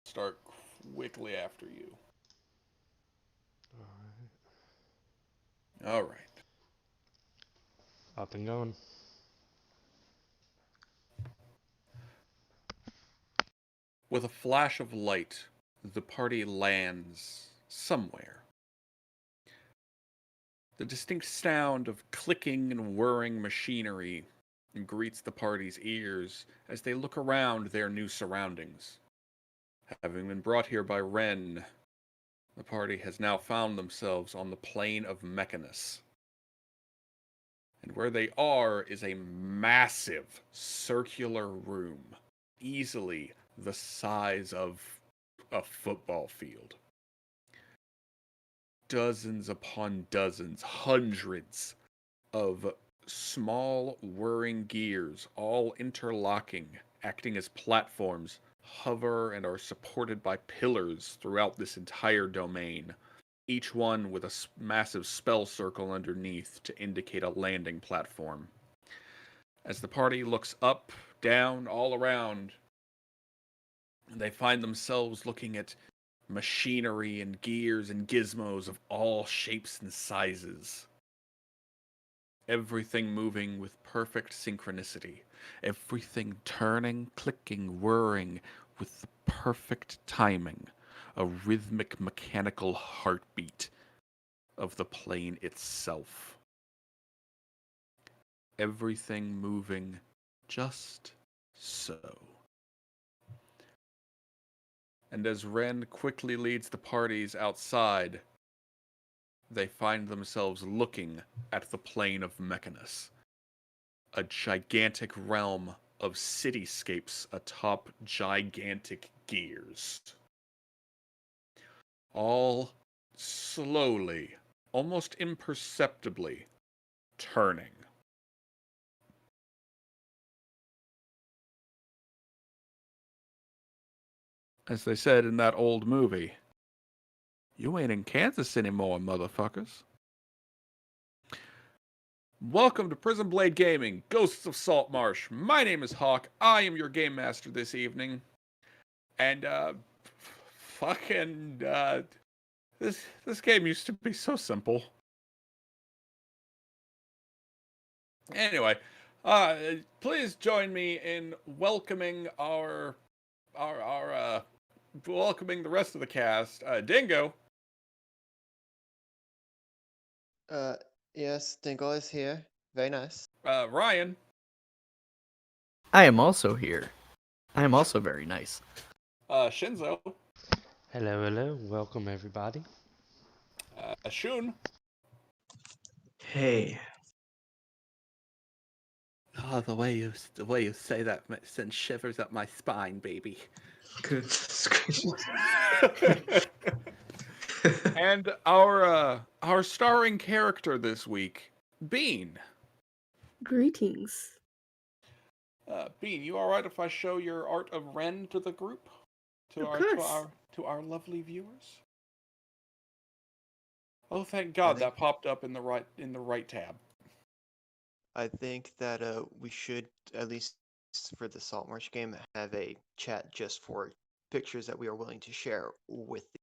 start quickly after you. Alright. All right. Up and going. With a flash of light, the party lands somewhere. The distinct sound of clicking and whirring machinery greets the party's ears as they look around their new surroundings. Having been brought here by Ren, the party has now found themselves on the plane of Mechanus. And where they are is a massive circular room, easily the size of a football field. Dozens upon dozens, hundreds of small whirring gears, all interlocking, acting as platforms, hover and are supported by pillars throughout this entire domain, each one with a massive spell circle underneath to indicate a landing platform. As the party looks up, down, all around, they find themselves looking at machinery and gears and gizmos of all shapes and sizes. Everything moving with perfect synchronicity. Everything turning, clicking, whirring with the perfect timing. A rhythmic mechanical heartbeat of the plane itself. Everything moving just so. And as Ren quickly leads the parties outside, they find themselves looking at the plane of Mechanus, a gigantic realm of cityscapes atop gigantic gears. All slowly, almost imperceptibly, turning. As they said in that old movie, you ain't in Kansas anymore, motherfuckers. Welcome to Prison Blade Gaming, Ghosts of Saltmarsh. My name is Hawk. I am your game master this evening. And, fucking, this game used to be so simple. Anyway, please join me in welcoming welcoming the rest of the cast. Dingo, Uh, yes, Dingle is here. Very nice. Ryan, I am also here. I am also very nice. Shinzo, Hello, hello. Welcome, everybody. Shun. Hey, Oh, the way you say that sends shivers up my spine, baby. goodness gracious. And our starring character this week, Bean. Greetings. Bean, you all right if I show your art of Ren to the group, Of course. to our lovely viewers? Oh, thank God, think- that popped up in the right tab. I think that we should, at least for the Saltmarsh game, have a chat just for pictures that we are willing to share with the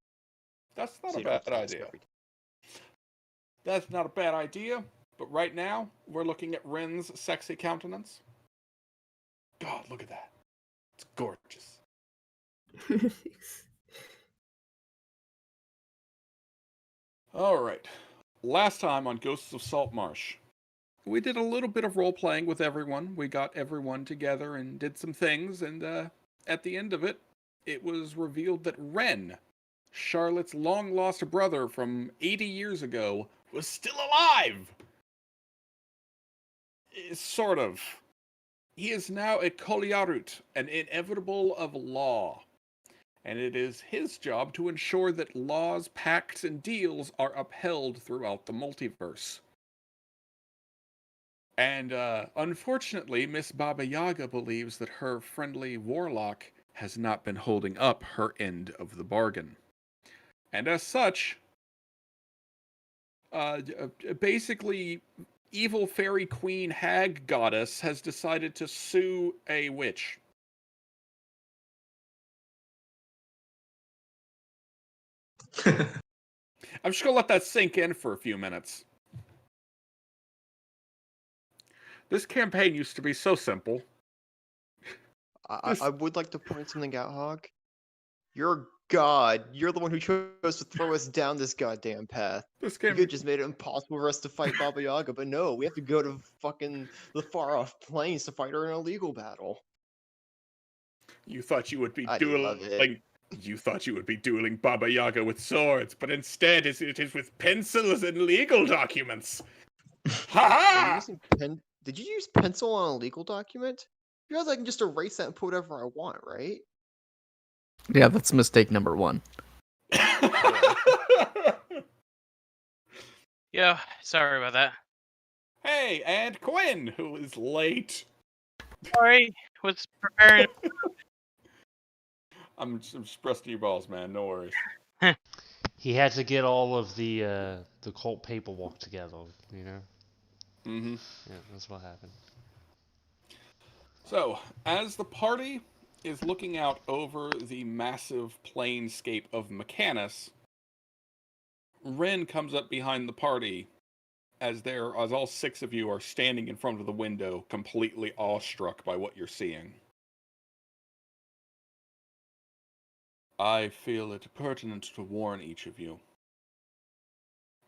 That's not so a you don't have bad to text idea. every time. That's not a bad idea. But right now, we're looking at Ren's sexy countenance. God, look at that. It's gorgeous. All right. Last time on Ghosts of Saltmarsh, we did a little bit of role playing with everyone. We got everyone together and did some things, and at the end of it, it was revealed that Ren, Charlotte's long lost brother from 80 years ago, was still alive! Sort of. He is now a Koliarut, an inevitable of law. And it is his job to ensure that laws, pacts, and deals are upheld throughout the multiverse. And unfortunately, Miss Baba Yaga believes that her friendly warlock has not been holding up her end of the bargain. And as such, basically, evil fairy queen hag goddess has decided to sue a witch. I'm just gonna let that sink in for a few minutes. This campaign used to be so simple. I would like to point something out, Hog. You're God. You're the one who chose to throw us down this goddamn path. This You game. could just made it impossible for us to fight Baba Yaga, but no, we have to go to fucking the far off plains to fight her in a legal battle. You thought you would be I love it. dueling. You thought you would be dueling Baba Yaga with swords, but instead it is with pencils and legal documents. Ha Are you ha! using pen? Did you use pencil on a legal document? You guys, I can just erase that and put whatever I want, right? Yeah, that's mistake number one. Yeah, sorry about that. Hey, and Quinn, who is late. Sorry, was preparing. I'm just resting your balls, man. No worries. He had to get all of the cult paperwork together, you know? Mm-hmm. Yeah, that's what happened. So, as the party is looking out over the massive planescape of Mechanus, Ren comes up behind the party as all 6 of you are standing in front of the window, completely awestruck by what you're seeing. I feel it pertinent to warn each of you.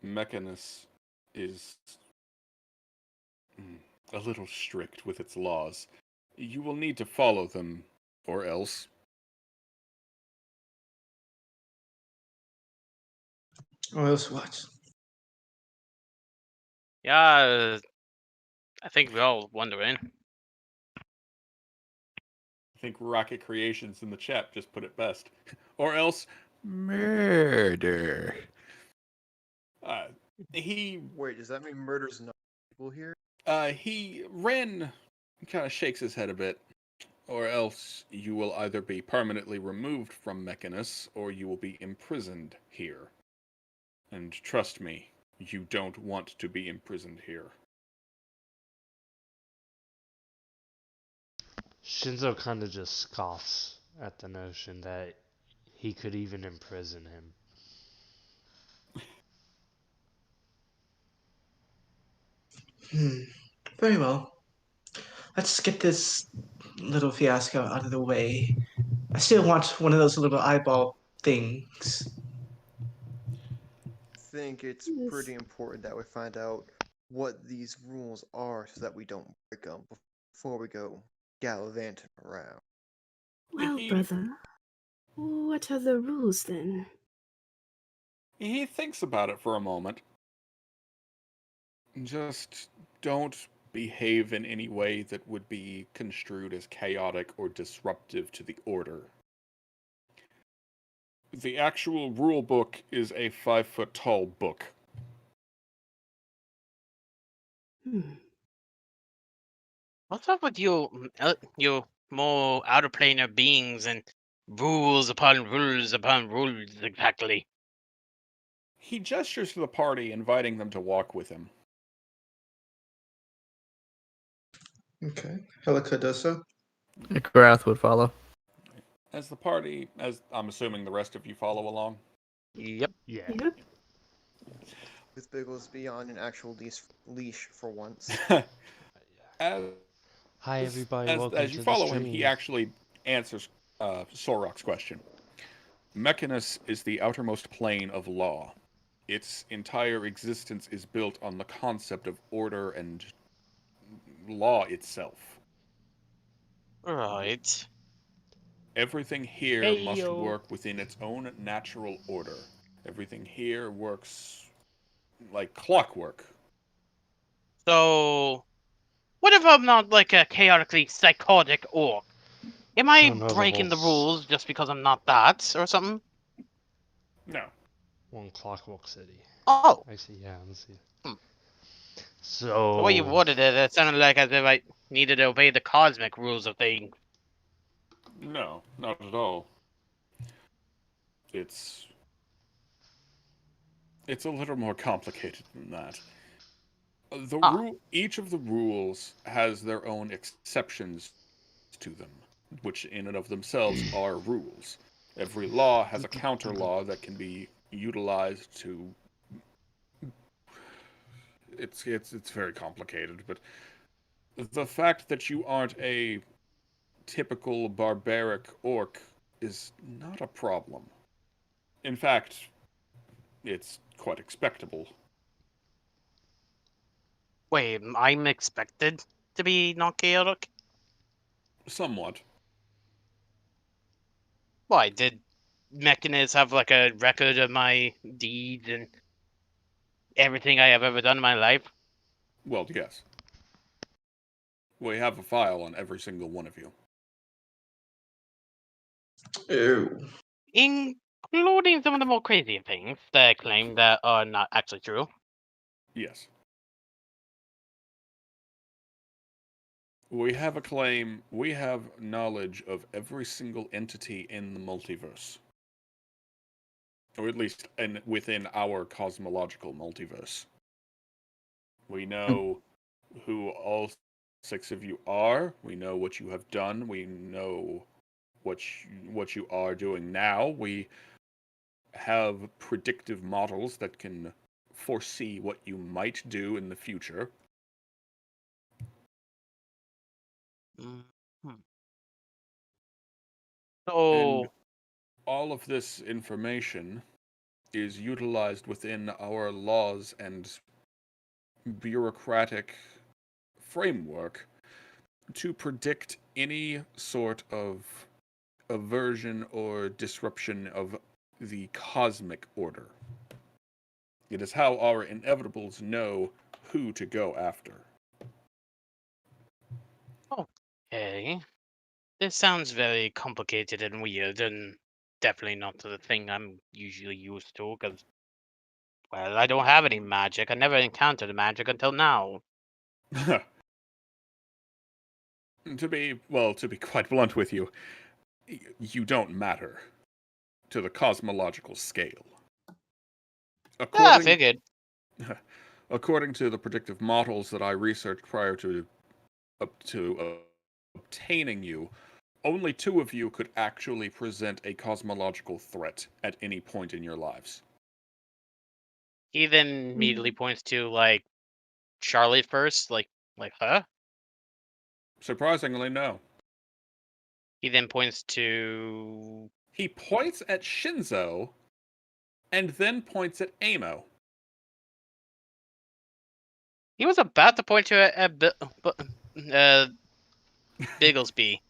Mechanus is a little strict with its laws. You will need to follow them, or else. Or else what? Yeah, I think we're all wondering. I think Rocket Creations in the chat just put it best. Or else, murder. Wait, does that mean murder's not legal here? Ren kind of shakes his head a bit. Or else you will either be permanently removed from Mechanus, or you will be imprisoned here. And trust me, you don't want to be imprisoned here. Shinzo kind of just scoffs at the notion that he could even imprison him. Very well. Let's get this little fiasco out of the way. I still want one of those little eyeball things. I think it's pretty important that we find out what these rules are so that we don't break them before we go gallivanting around. Well, brother, what are the rules then? He thinks about it for a moment. Just don't behave in any way that would be construed as chaotic or disruptive to the order. The actual rule book is a 5-foot-tall book. What's up with you more outer planar beings and rules upon rules upon rules exactly? He gestures to the party, inviting them to walk with him. Okay. Helica does so. Grath would follow. As I'm assuming the rest of you follow along. Yep. Yeah. Yep. With Biggles be on an actual leash for once. Hi everybody, welcome as you to follow the him, stream. he actually answers Sorok's question. Mechanus is the outermost plane of law. Its entire existence is built on the concept of order and law itself. Right. Everything here must work within its own natural order. Everything here works like clockwork. So, what if I'm not like a chaotically psychotic orc? Am I breaking the rules just because I'm not that, or something? No. One Clockwork City. Oh. I see, yeah, let's see. So... The way you worded it, it sounded like as if I needed to obey the cosmic rules of things. No, not at all. It's a little more complicated than that. Each of the rules has their own exceptions to them, which in and of themselves are rules. Every law has a counter law that can be utilized to. It's very complicated, but the fact that you aren't a typical barbaric orc is not a problem. In fact, it's quite expectable. Wait, I'm expected to be not chaotic? Somewhat. Why, did Mechanist have like a record of my deeds and everything I have ever done in my life? Well, yes. We have a file on every single one of you. Ew. Including some of the more crazy things that I claim that are not actually true. Yes. We have a claim, we have knowledge of every single entity in the multiverse. Or at least within our cosmological multiverse. We know who all 6 of you are. We know what you have done. We know what you are doing now. We have predictive models that can foresee what you might do in the future. Mhm. And So, all of this information is utilized within our laws and bureaucratic framework to predict any sort of aversion or disruption of the cosmic order. It is how our inevitables know who to go after. okay. This sounds very complicated and weird, and definitely not the thing I'm usually used to, because, well, I don't have any magic. I never encountered magic until now. To be quite blunt with you, you don't matter to the cosmological scale. Yeah, I According figured. according to the predictive models that I researched prior to obtaining you, only 2 of you could actually present a cosmological threat at any point in your lives. He then immediately points to, like, Charlotte first, like, huh? Surprisingly, no. He then points to... He points at Shinzo and then points at Amo. He was about to point to Bigglesby.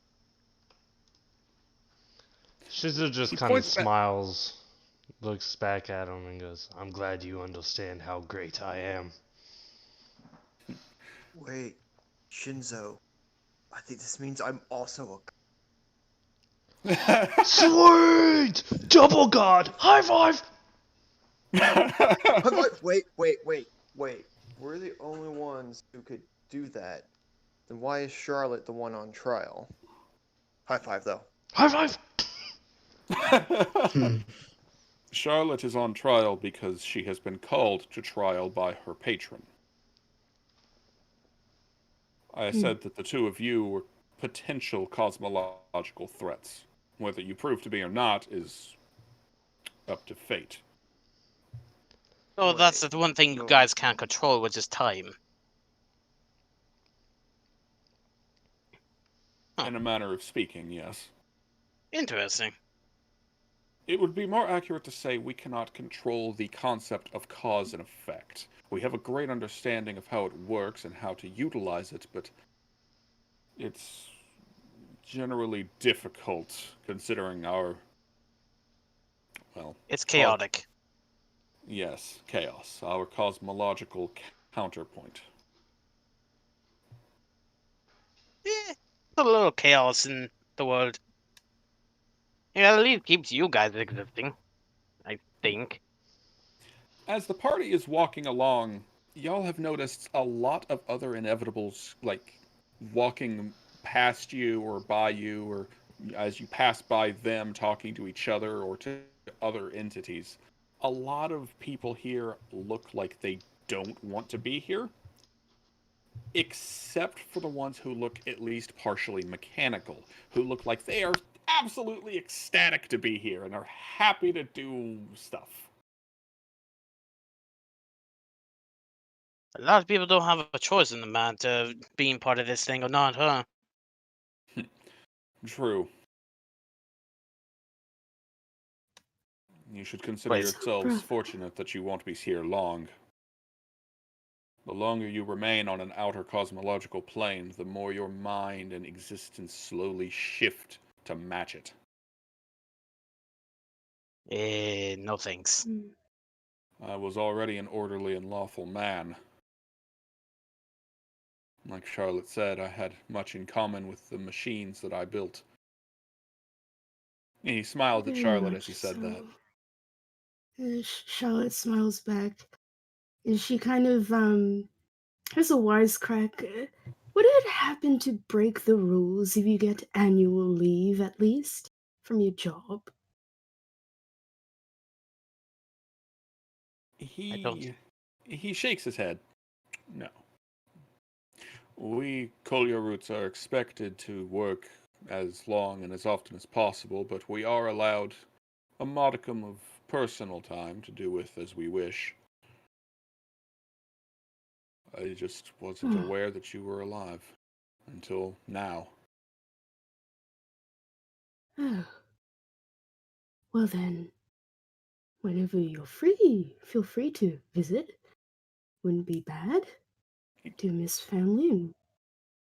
Shizu just He kind of points back. smiles, looks back at him, and goes, "I'm glad you understand how great I am." Wait, Shinzo. I think this means I'm also Sweet! Double god! High five! a. Wait. We're the only ones who could do that. Then why is Charlotte the one on trial? High five, though. High five! Hmm. Charlotte is on trial because she has been called to trial by her patron. I said that the 2 of you were potential cosmological threats. Whether you prove to be or not is up to fate. Oh, that's Wait, the one thing you so guys can't control, which is time. Huh. In a manner of speaking, yes. Interesting. It would be more accurate to say we cannot control the concept of cause and effect. We have a great understanding of how it works and how to utilize it, but it's generally difficult considering our, well, It's chaotic. yes, chaos, our cosmological counterpoint. Eh, a little chaos in the world. Yeah, at least keeps you guys existing, I think. As the party is walking along, y'all have noticed a lot of other inevitables, like walking past you or by you, or as you pass by them talking to each other or to other entities. A lot of people here look like they don't want to be here, except for the ones who look at least partially mechanical, who look like they are absolutely ecstatic to be here and are happy to do stuff. A lot of people don't have a choice in the matter of being part of this thing or not, huh? True. You should consider Wait. yourselves Brother. fortunate that you won't be here long. The longer you remain on an outer cosmological plane, the more your mind and existence slowly shift to match it. No thanks. Hmm. I was already an orderly and lawful man. Like Charlotte said, I had much in common with the machines that I built. He smiled at Very Charlotte as much he said that. so. Charlotte smiles back, and she kind of has a wisecrack. Would it happen to break the rules if you get annual leave, at least, from your job? I don't. He shakes his head. No. We Collier roots are expected to work as long and as often as possible, but we are allowed a modicum of personal time to do with as we wish. I just wasn't Oh, aware that you were alive until now. oh. Well then, whenever you're free, feel free to visit. Wouldn't be bad. I do miss family, and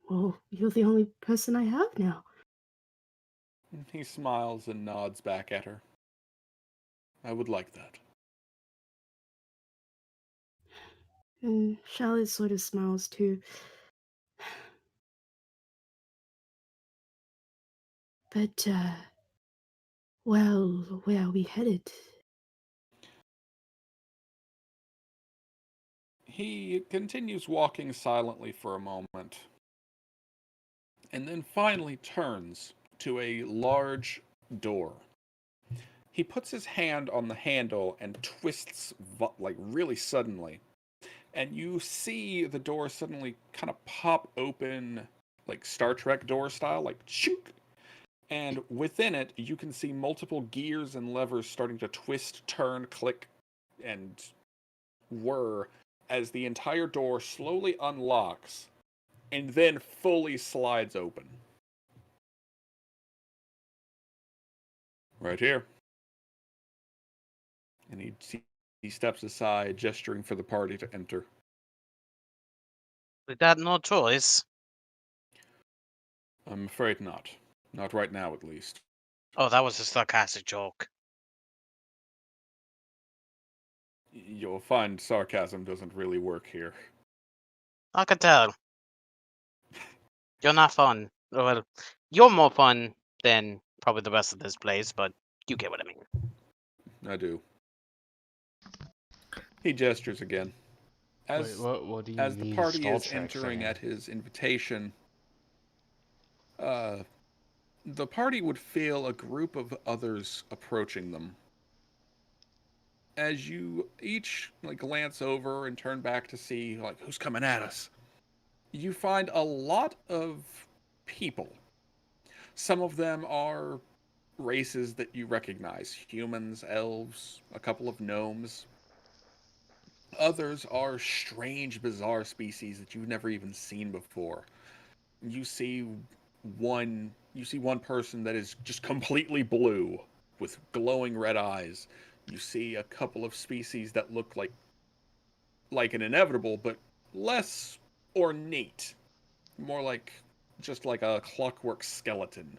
well, you're the only person I have now. He smiles and nods back at her. I would like that. And Charlotte sort of smiles too. But, well, where are we headed? He continues walking silently for a moment, and then finally turns to a large door. He puts his hand on the handle and twists like really suddenly, and you see the door suddenly kind of pop open, like Star Trek door style, like shook. And within it, you can see multiple gears and levers starting to twist, turn, click, and whir as the entire door slowly unlocks and then fully slides open. Right here. And he steps aside, gesturing for the party to enter. We got no choice. I'm afraid not. Not right now, at least. Oh, that was a sarcastic joke. You'll find sarcasm doesn't really work here. I can tell. You're not fun. Well, you're more fun than probably the rest of this place, but you get what I mean. I do. He gestures again. Wait, what do you As the mean party Star is Trek entering fan? at his invitation, the party would feel a group of others approaching them. As you each like glance over and turn back to see like who's coming at us, you find a lot of people. Some of them are races that you recognize: humans, elves, a couple of gnomes. Others are strange, bizarre species that you've never even seen before. You see one person that is just completely blue with glowing red eyes. You see a couple of species that look like an inevitable but less ornate, more like just like a clockwork skeleton.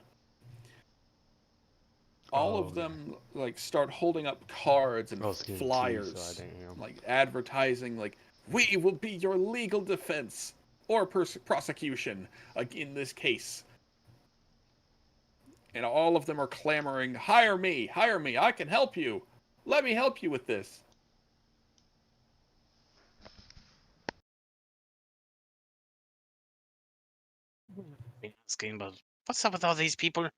All Oh, of okay. them like start holding up cards and I was getting tea, so I flyers, didn't hear 'em. like advertising like we will be your legal defense or prosecution in this case. And all of them are clamoring, hire me, I can help you. Let me help you with this. Asking, but what's up with all these people?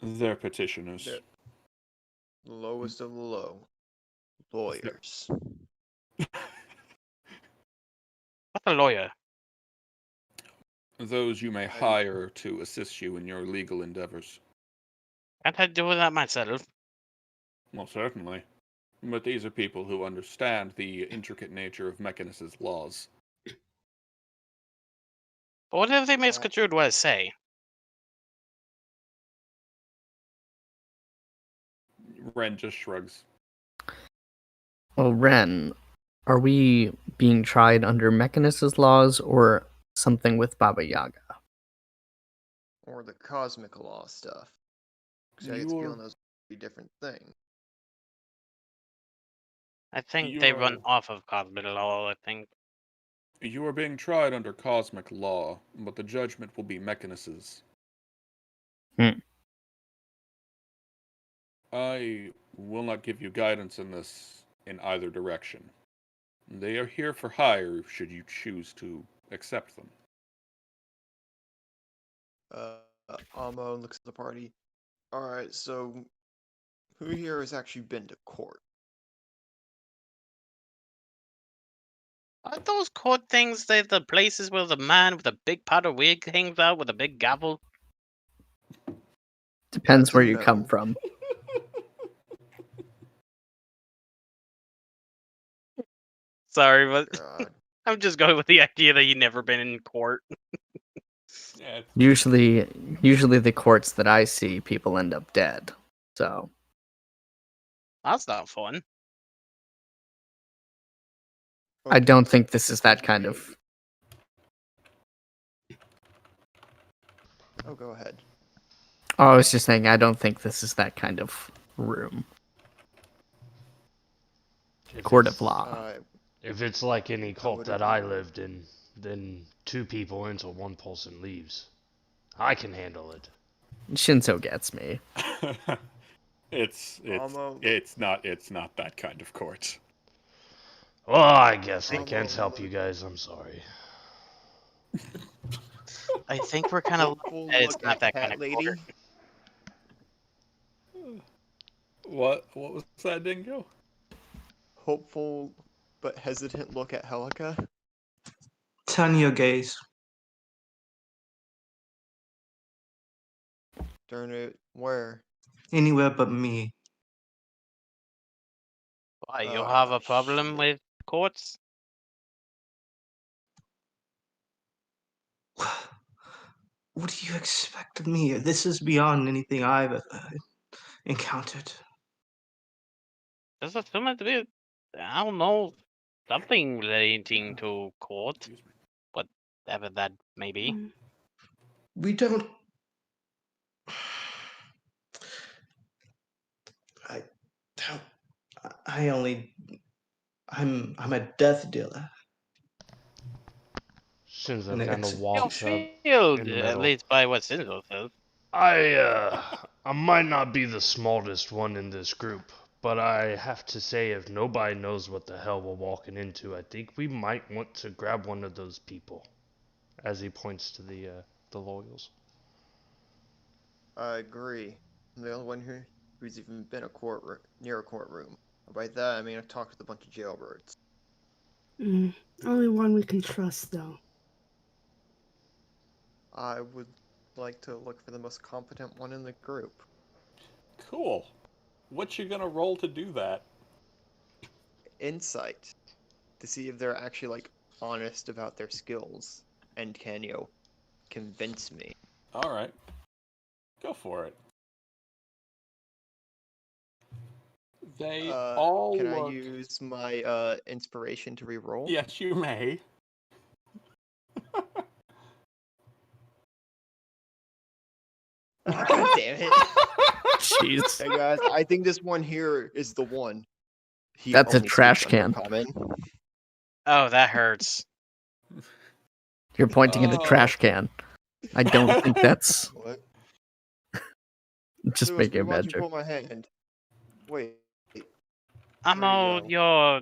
They're petitioners. The lowest of the low. Lawyers. What's a lawyer? Those you may hire to assist you in your legal endeavors. Can't I do that myself? Well, certainly. But these are people who understand the intricate nature of Mechanus' laws. But what if they misconstrued what I say? Ren just shrugs. Well, Ren, are we being tried under Mechanus' laws or something with Baba Yaga? Or the cosmic law stuff. Because I get the You're feeling those would be different things. I think they run you're off of cosmic law, I think. you are being tried under cosmic law, but the judgment will be Mechanus's. Hmm. I will not give you guidance in this in either direction. They are here for hire should you choose to accept them. Amo looks at the party. Alright, so who here has actually been to court? Aren't those court things the places where the man with a big powder wig hangs out with a big gavel? Depends That's where a you come no. from. Sorry, but God. I'm just going with the idea that you've never been in court. Yeah, Usually the courts that I see, people end up dead. So That's not fun. I don't Okay, think this is that kind okay. of. Oh, go ahead. Oh, I was just saying, I don't think this is that kind of room. If Court of it's, law. if it's like any I cult would that I agree. lived in, then 2 people enter, 1 person leaves. I can handle it. Shinzo gets me. it's Amo, it's not that kind of court. Well, I guess I think- can't Amo, help you guys. I'm sorry. I think we're kind of hopeful it's look not at that kind cat of court. lady. What was that, Dingo? Hopeful but hesitant look at Helica. Turn your gaze. Turn it where? Anywhere but me. Why, you have a problem Shit. with courts? What do you expect of me? This is beyond anything I've encountered. Just assume it to be, I don't know, something relating to court, Excuse me. whatever that may be. Mm. We don't. I don't. I only. I'm a death dealer. Shinzo And kind of it's You're walks up field, in the at middle. least by what Sinzo says. I might not be the smartest one in this group, but I have to say, if nobody knows what the hell we're walking into, I think we might want to grab one of those people. As he points to the loyals. I agree. I'm the only one who's even been near a courtroom. By that I mean I've talked with a bunch of jailbirds. Only one we can trust, though. I would like to look for the most competent one in the group. Cool. What you gonna roll to do that? Insight. To see if they're actually like honest about their skills and can convince me. All right, go for it. They all Can I look. use my inspiration to reroll? Yes, you may. Ah, God damn it. Jeez. Hey guys, I think this one here is the one. He That's a only trash speaks can. Undercommon. Oh, that hurts. You're pointing at a Oh. trash can. I don't think that's What? just Lewis, making a why don't bad you joke. pull my hand? Wait. I'm There you all go. your.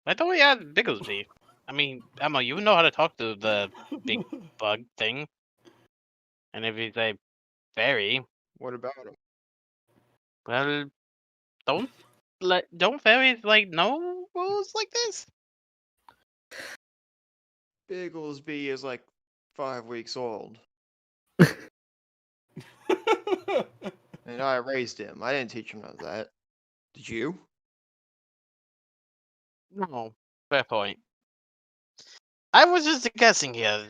I thought we had Bigglesby. I mean, Emma, you know how to talk to the big bug thing. And if he's a fairy, What about him? well, don't fairies like know rules like this? Bigglesby is like 5 weeks old. And I raised him. I didn't teach him none of that. Did you? No, fair point. I was just guessing here.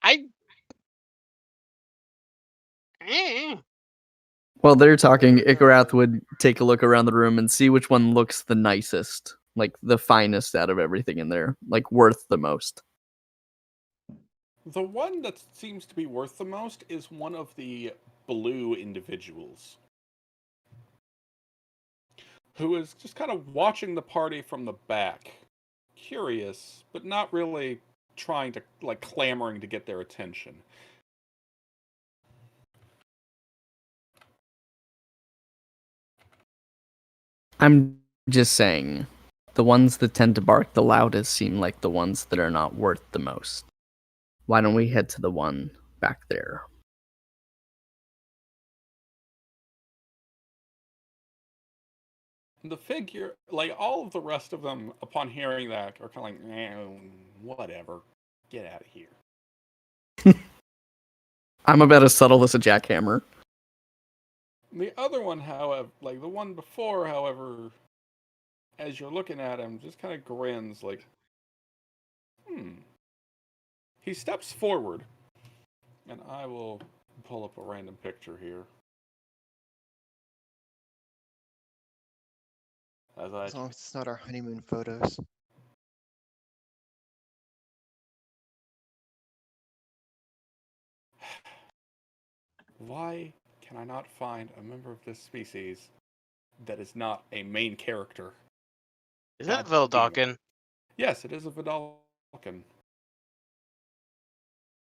I. Eh. While they're talking, Ikarath would take a look around the room and see which one looks the nicest, like the finest out of everything in there, like worth the most. The one that seems to be worth the most is one of the blue individuals, who is just kind of watching the party from the back, curious, but not really trying to, like, clamoring to get their attention. I'm just saying, the ones that tend to bark the loudest seem like the ones that are not worth the most. Why don't we head to the one back there? The figure, like, all of the rest of them, upon hearing that, are kind of like, whatever, get out of here. I'm about as subtle as a jackhammer. The other one, however, like the one before, however, as you're looking at him, just kind of grins, like, He steps forward, and I will pull up a random picture here. As long as it's not our honeymoon photos. Why can I not find a member of this species that is not a main character? Is that God damn it. Veldalken? Yes, it is a Vidalkin.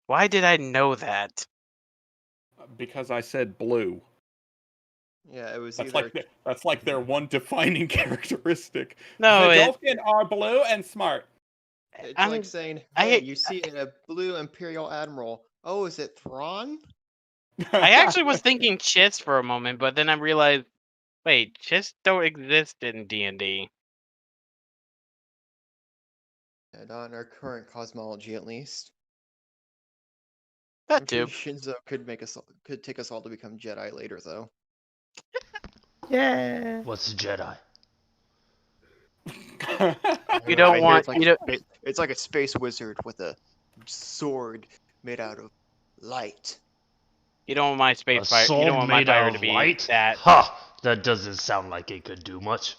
Why did I know that? Because I said blue. Yeah, it was That's either. like their one defining characteristic. No, Vidalkin are blue and smart. It's I'm- like saying, I "Hey, hate- you see a blue Imperial Admiral. Oh, is it Thrawn?" I actually was thinking Chiss for a moment, but then I realized, wait, Chiss don't exist in D&D. Yeah, not in our current cosmology, at least. That I'm sure too. Shinzo could take us all to become Jedi later, though. Yeah. What's a Jedi? You don't want It's like a space wizard with a sword made out of light. You don't want my space A fire. You sword don't want my made fire out to of be light? that. Ha! That doesn't sound like it could do much.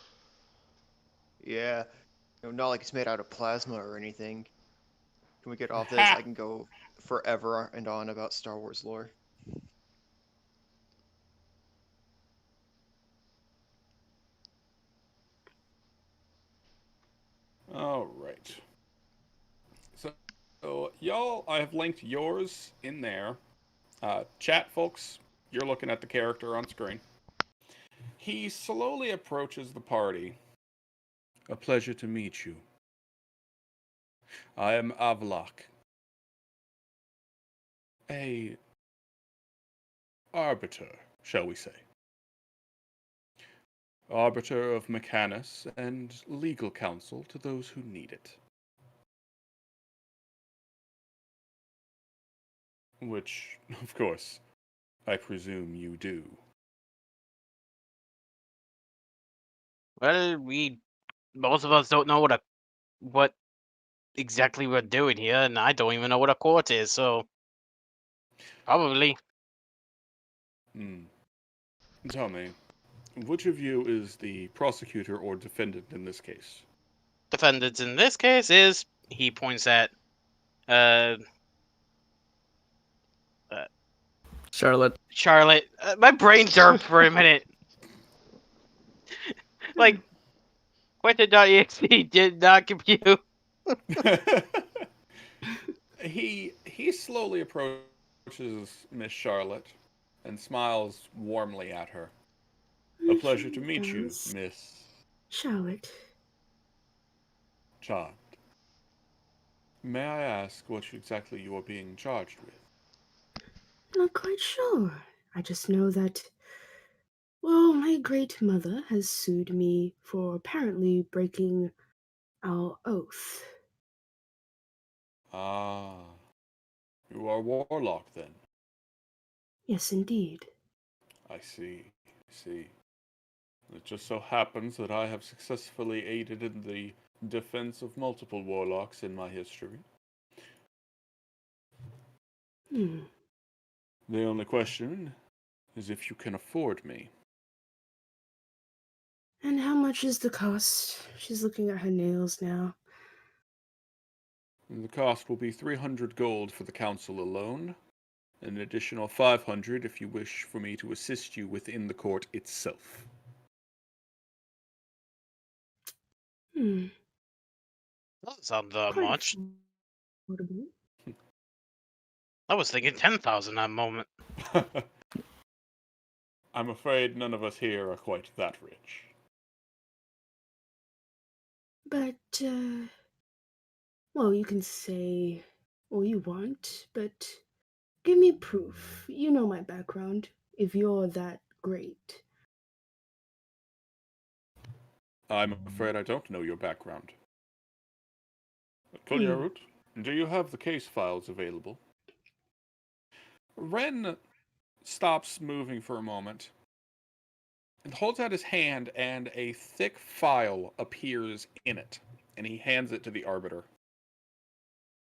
Yeah, not like it's made out of plasma or anything. Can we get off this? I can go forever and on about Star Wars lore. All right. So, y'all, I have linked yours in there. Chat, folks, you're looking at the character on screen. He slowly approaches the party. A pleasure to meet you. I am Avlok. A arbiter, shall we say. Arbiter of Mechanus and legal counsel to those who need it. Which, of course, I presume you do. Well, most of us don't know what exactly we're doing here, and I don't even know what a court is. So probably Tell me, which of you is the prosecutor or defendant in this case? defendant in this case is he points at uh Charlotte. Charlotte. My brain jerked for a minute. Like Quentin.exe did not compute. He slowly approaches Miss Charlotte and smiles warmly at her. A pleasure to meet you, Yes. Miss Charlotte. Charmed. May I ask what exactly you are being charged with? Not quite sure. I just know that, well, my great mother has sued me for apparently breaking our oath. Ah, you are warlock then. Yes, indeed. I see. It just so happens that I have successfully aided in the defense of multiple warlocks in my history. Hmm. The only question is if you can afford me. And how much is the cost? She's looking at her nails now. The cost will be 300 gold for the council alone, an additional 500 if you wish for me to assist you within the court itself. Hmm. Doesn't sound that Quite much. affordable. I was thinking 10,000 at the moment. I'm afraid none of us here are quite that rich. But, well, you can say all you want, but give me proof. You know my background, if you're that great. I'm afraid I don't know your background. Hmm. Kolyarut, do you have the case files available? Ren stops moving for a moment and holds out his hand, and a thick file appears in it, and he hands it to the arbiter.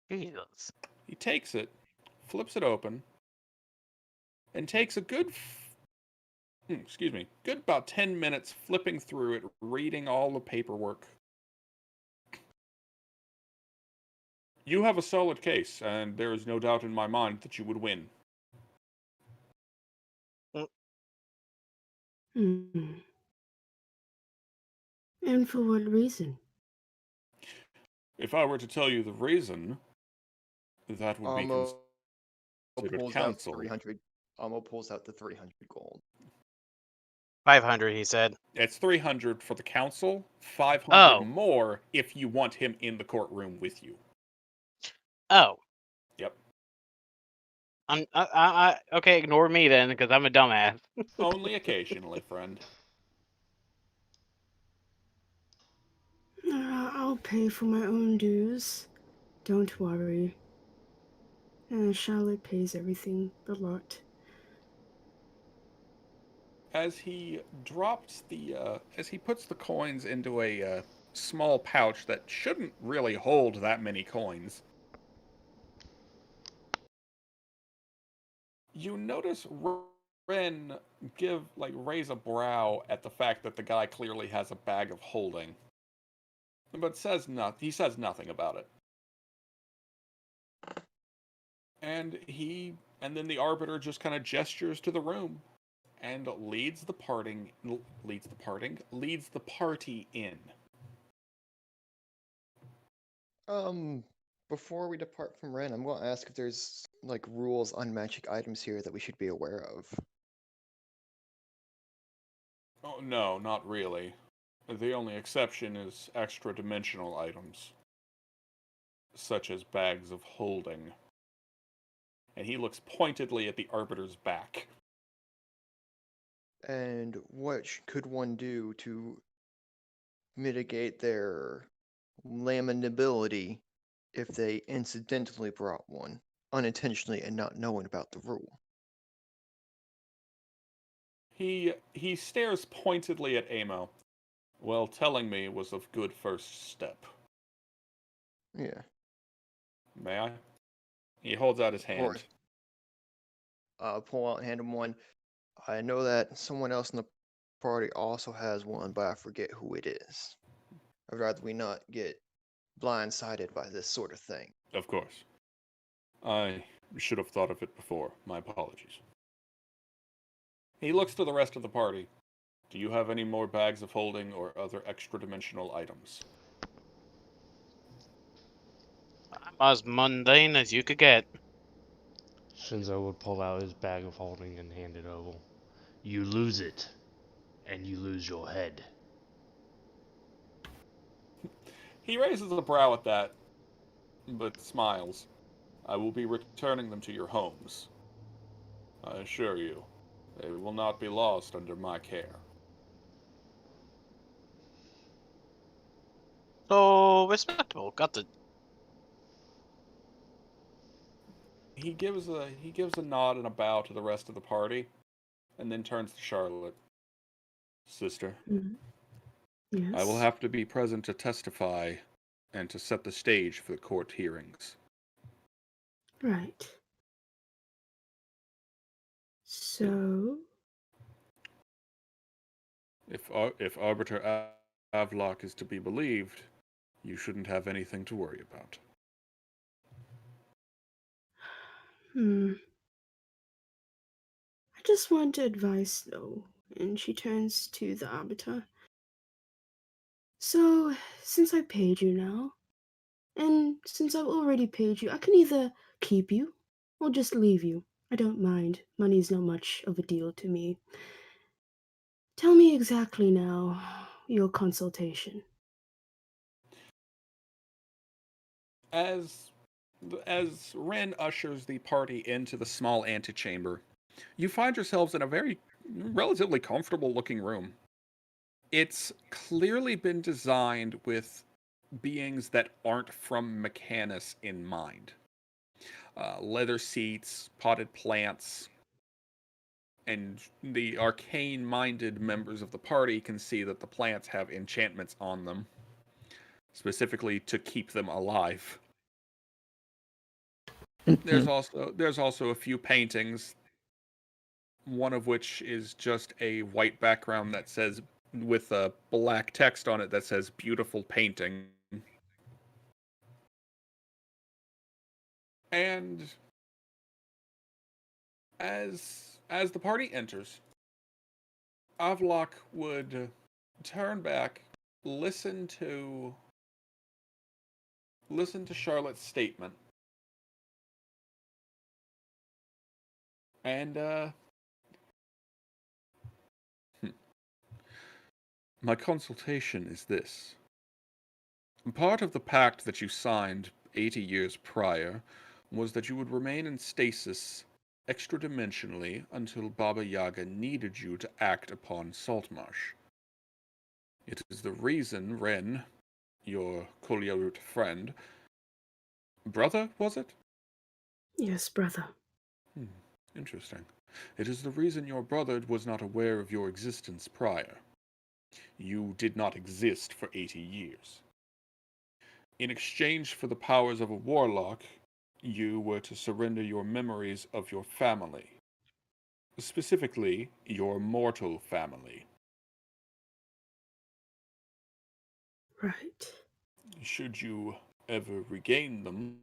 Jesus. He takes it, flips it open, and takes a good about 10 minutes flipping through it, reading all the paperwork. You have a solid case, and there is no doubt in my mind that you would win. Hmm. And for what reason? If I were to tell you the reason, that would be Amo considered pulls counsel. out 300. Amo pulls out the 300 gold. 500, he said. It's 300 for the council, 500 Oh. more if you want him in the courtroom with you. Oh. Yep. Okay, ignore me then, because I'm a dumbass. Only occasionally, friend. I'll pay for my own dues. Don't worry. Charlotte pays everything, the lot. As he puts the coins into a small pouch that shouldn't really hold that many coins, you notice Ren raise a brow at the fact that the guy clearly has a bag of holding, but he says nothing about it. And then the arbiter just kind of gestures to the room and leads the party in. Before we depart from Ren, I'm going to ask if there's like rules on magic items here that we should be aware of. Oh, no, not really. The only exception is extra-dimensional items, such as bags of holding. And he looks pointedly at the arbiter's back. And what could one do to mitigate their laminability if they incidentally brought one, unintentionally and not knowing about the rule? He stares pointedly at Amo. Well, telling me was a good first step. Yeah, May I? He holds out his of hand. course. Pull out and hand him one. I know that someone else in the party also has one, but I forget who it is. I'd rather we not get blindsided by this sort of thing. Of course. I should have thought of it before. My apologies. He looks to the rest of the party. Do you have any more bags of holding or other extra-dimensional items? I'm as mundane as you could get. Shinzo would pull out his bag of holding and hand it over. You lose it, and you lose your head. He raises a brow at that, but smiles. I will be returning them to your homes. I assure you, they will not be lost under my care. So respectable. Got the. He gives a nod and a bow to the rest of the party, and then turns to Charlotte. Sister, Mm. Yes. I will have to be present to testify and to set the stage for the court hearings. Right. So, If Arbiter Avlok is to be believed, you shouldn't have anything to worry about. I just want advice, though. And she turns to the arbiter. So, since I paid you now, and since I've already paid you, I can either keep you or just leave you. I don't mind. Money's not much of a deal to me. Tell me exactly now your consultation. As Ren ushers the party into the small antechamber, you find yourselves in a very relatively comfortable looking room. It's clearly been designed with beings that aren't from Mechanus in mind. Leather seats, potted plants, and the arcane minded members of the party can see that the plants have enchantments on them, specifically to keep them alive. There's also a few paintings, one of which is just a white background that says, with a black text on it that says beautiful painting. And as the party enters, Avlok would turn back, listen to Charlotte's statement, and my consultation is this. Part of the pact that you signed 80 years prior was that you would remain in stasis extra-dimensionally until Baba Yaga needed you to act upon Saltmarsh. It is the reason Ren, your Kolyarut friend, brother, was it? Yes, brother. Interesting. It is the reason your brother was not aware of your existence prior. You did not exist for 80 years. In exchange for the powers of a warlock, you were to surrender your memories of your family. Specifically, your mortal family. Right. Should you ever regain them,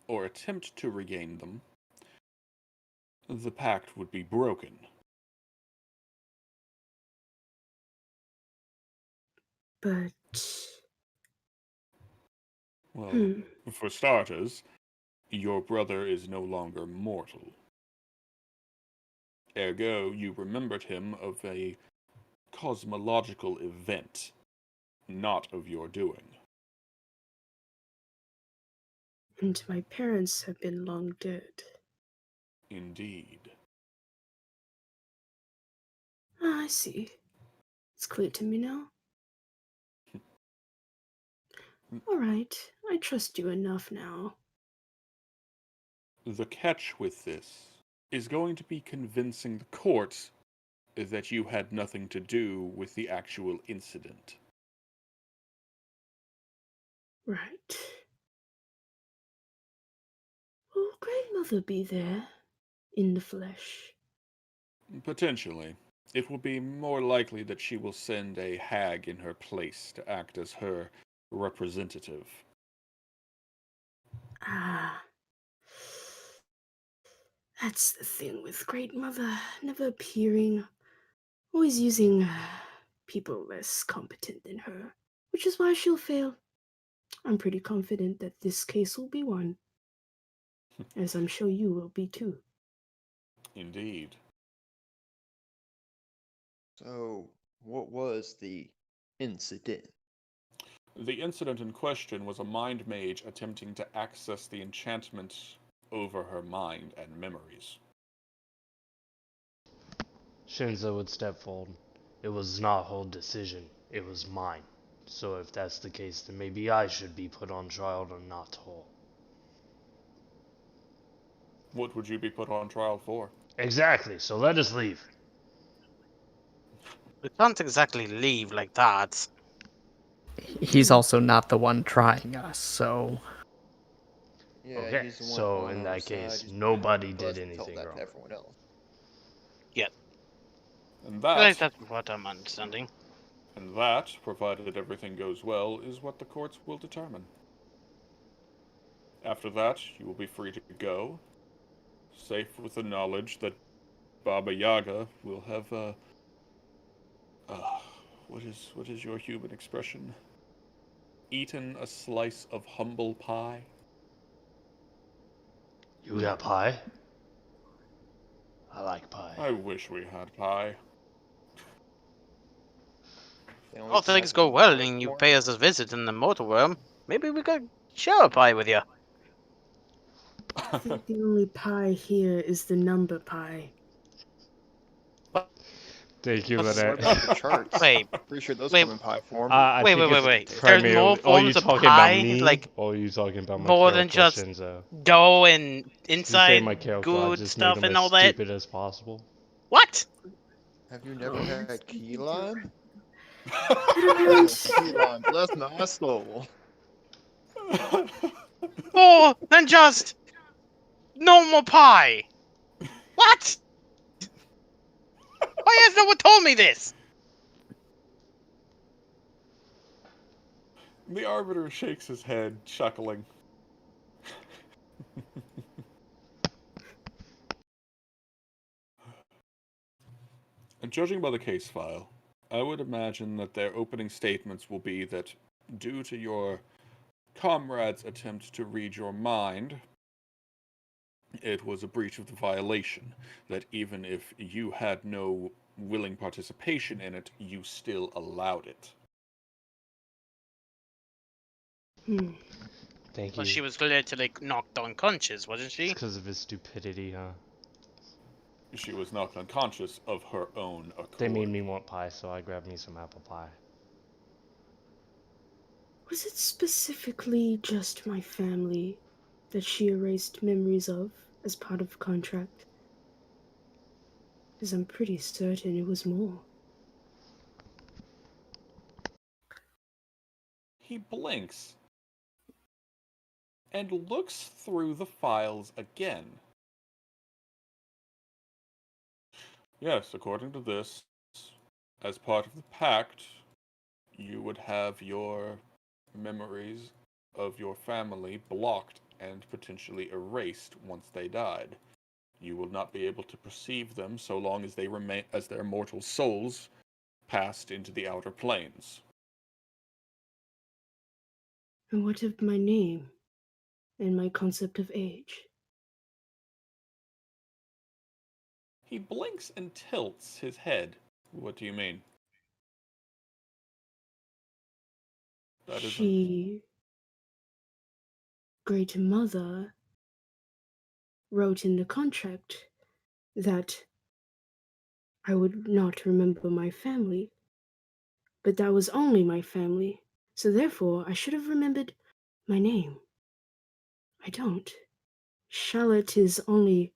or attempt to regain them, the pact would be broken. But. Well, for starters, your brother is no longer mortal. Ergo, you remembered him of a cosmological event, not of your doing. And my parents have been long dead. Indeed. Ah, I see. It's clear to me now. All right, I trust you enough now. The catch with this is going to be convincing the court that you had nothing to do with the actual incident. Right. Will grandmother be there? In the flesh? Potentially. It will be more likely that she will send a hag in her place to act as her representative. Ah. That's the thing with Great Mother, never appearing, always using people less competent than her, which is why she'll fail. I'm pretty confident that this case will be won, as I'm sure you will be too. Indeed. So, what was the incident? The incident in question was a mind mage attempting to access the enchantment over her mind and memories. Shinzo would step forward. It was not her decision. It was mine. So if that's the case, then maybe I should be put on trial and not her. What would you be put on trial for? Exactly, so let us leave. We can't exactly leave like that. He's also not the one trying us, so Yeah, Okay, he's the one so on in our that side. case, He's nobody telling did us to tell anything that wrong. to everyone else. And At least that, that's what I'm understanding. provided everything goes well, is what the courts will determine. After that, you will be free to go, safe with the knowledge that Baba Yaga will have, what is your human expression? Eaten a slice of humble pie? You got pie? I like pie. I wish we had pie. Can we All things go well and you pay us a visit in the mortal realm. Maybe we could share a pie with you. I think the only pie here is the number pie. Thank you, What's- What Lynette. about the charts? Wait, Pretty sure those wait, come in pie form. I wait, think wait, it's wait. There's primarily. more forms you of talking about pie, me? like Or are you talking about my more character than just Shinzo? dough and To be fair, my inside character, I good just made stuff him and as all that. stupid as possible. What? Have you never had key lime? I I don't. have key lime. Bless my soul. More than just normal pie. What? Why has no one told me this? The Arbiter shakes his head, chuckling. And judging by the case file, I would imagine that their opening statements will be that, due to your comrade's attempt to read your mind, it was a breach of the violation, that even if you had no willing participation in it, you still allowed it. Thank Well, you. she was literally knocked unconscious, wasn't It's she? because of his stupidity, huh? She was knocked unconscious of her own accord. They made me want pie, so I grabbed me some apple pie. Was it specifically just my family that she erased memories of as part of the contract? Because I'm pretty certain it was more. He blinks and looks through the files again. Yes, according to this, as part of the pact, you would have your memories of your family blocked and potentially erased once they died. You will not be able to perceive them so long as they remain as their mortal souls passed into the outer planes. And what of my name and my concept of age? He blinks and tilts his head. What do you mean? That isn't. She, Great Mother, wrote in the contract that I would not remember my family. But that was only my family, so therefore I should have remembered my name. I don't. Charlotte is only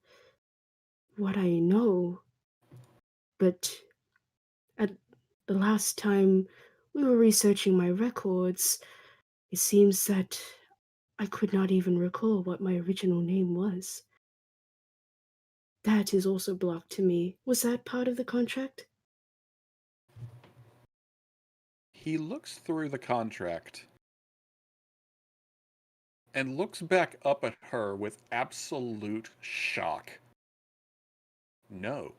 what I know, but at the last time we were researching my records, it seems that I could not even recall what my original name was. That is also blocked to me. Was that part of the contract? He looks through the contract and looks back up at her with absolute shock. No.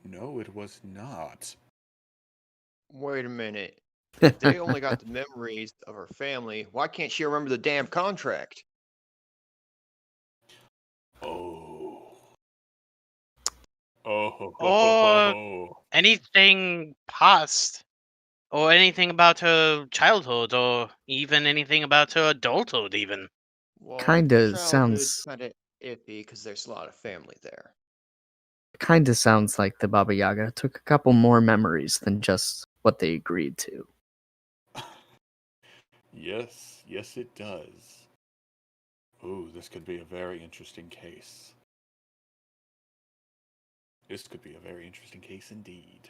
No, it was not. Wait a minute. If they only got the memories of her family, why can't she remember the damn contract? Oh. Oh. Or anything past, or anything about her childhood, or even anything about her adulthood, even. Well, Kinda childhood's sounds kind of iffy because there's a lot of family there. kinda sounds like the Baba Yaga took a couple more memories than just what they agreed to. Yes, yes it does. Ooh, this could be a very interesting case. This could be a very interesting case indeed.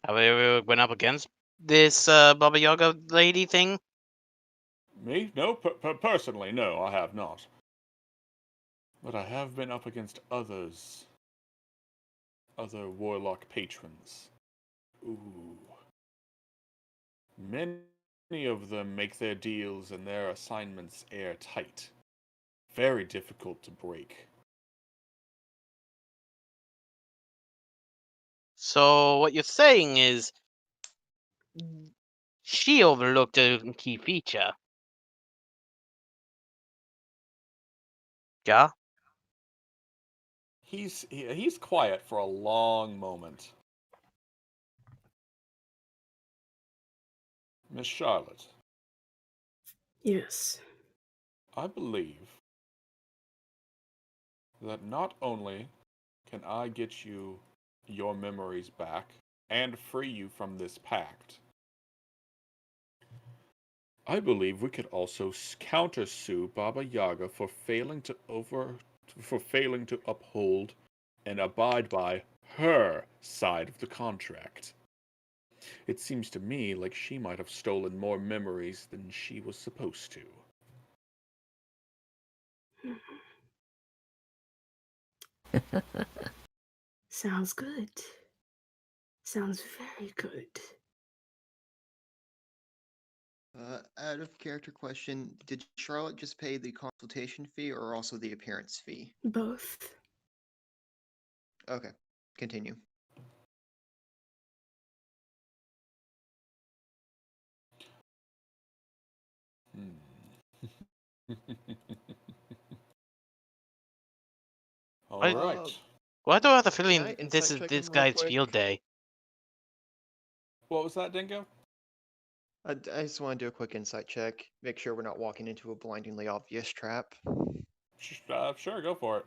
Have we ever went up against this Baba Yaga lady thing? Me? No, personally, no, I have not. But I have been up against others other warlock patrons. Ooh. Many of them make their deals and their assignments airtight. Very difficult to break. So what you're saying is she overlooked a key feature. Yeah? He's quiet for a long moment. Miss Charlotte, Yes. I believe that not only can I get you your memories back and free you from this pact, I believe we could also countersue Baba Yaga for failing to uphold and abide by her side of the contract. It seems to me like she might have stolen more memories than she was supposed to. Sounds good. Sounds very good. Out of character question, did Charlotte just pay the consultation fee or also the appearance fee? Both. Okay, continue. All I- right. Why do I have the Can I feeling this insight is check this him real guy's quick? field day? What was that, Dingo? I just want to do a quick insight check, make sure we're not walking into a blindingly obvious trap. Sure, go for it.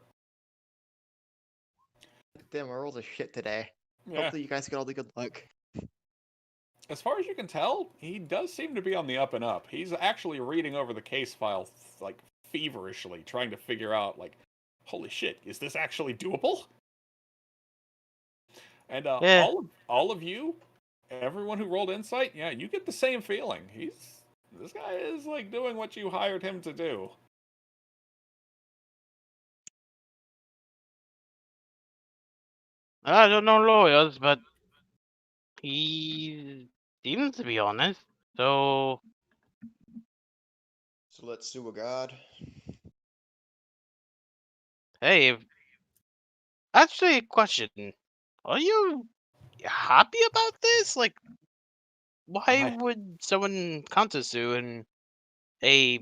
Damn, I rolled a shit today. Yeah. Hopefully you guys get all the good luck. As far as you can tell, he does seem to be on the up and up. He's actually reading over the case file like feverishly, trying to figure out like, holy shit, is this actually doable? And Yeah. all of you, everyone who rolled insight, yeah, you get the same feeling. This guy is like doing what you hired him to do. I don't know lawyers, but he seems to be honest. So, So let's sue a god. hey, actually, question: are you happy about this? Like, why I would someone countersue and a,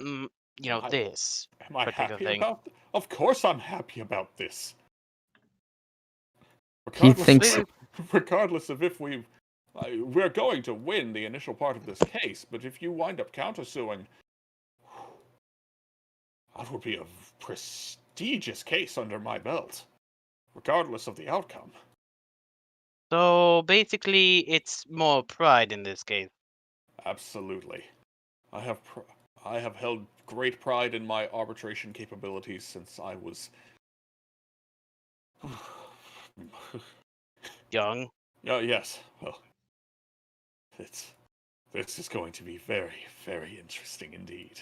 am I this am I particular happy thing? about? Of course, I'm happy about this. He Regardless, thinks regardless of if we're going to win the initial part of this case, but if you wind up countersuing, that would be a prestigious case under my belt, regardless of the outcome. So basically, it's more pride in this case. Absolutely. I have pr- I have held great pride in my arbitration capabilities since I was Young. yes. Well, it's this is going to be very, very interesting indeed.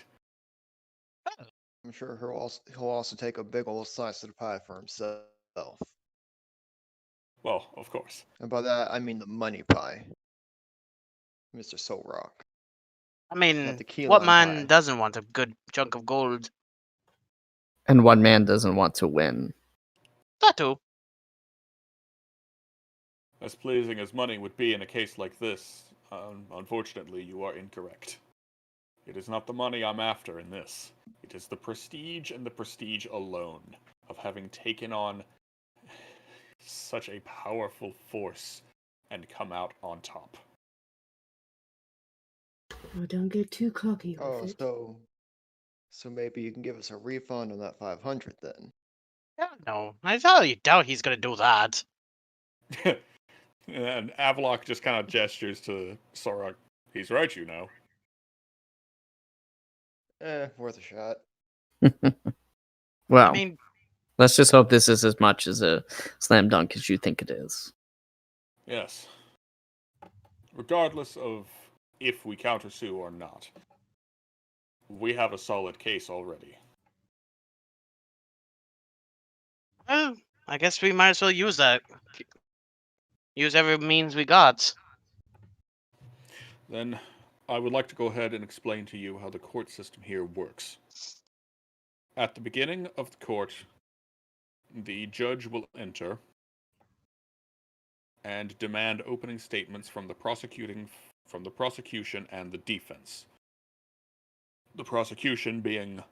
I'm sure he'll also take a big old slice of the pie for himself. Well, of course. And by that I mean the money pie. Mr. Soul Rock. I Not mean, the key what lime man pie. doesn't want a good chunk of gold? and one man doesn't want to win. That too. As pleasing as money would be in a case like this, unfortunately, you are incorrect. It is not the money I'm after in this. It is the prestige and the prestige alone of having taken on such a powerful force and come out on top. Oh, don't get too cocky with Oh, it. so maybe you can give us a refund on that 500 then. No, I highly doubt he's gonna do that. And Avlok just kind of gestures to Sorok. He's right, you know. Worth a shot. Well, I mean, let's just hope this is as much as a slam dunk as you think it is. Yes. Regardless of if we countersue or not, we have a solid case already. I I guess we might as well use that. Use every means we got. Then I would like to go ahead and explain to you how the court system here works. At the beginning of the court, the judge will enter and demand opening statements from the prosecution and the defense. The prosecution being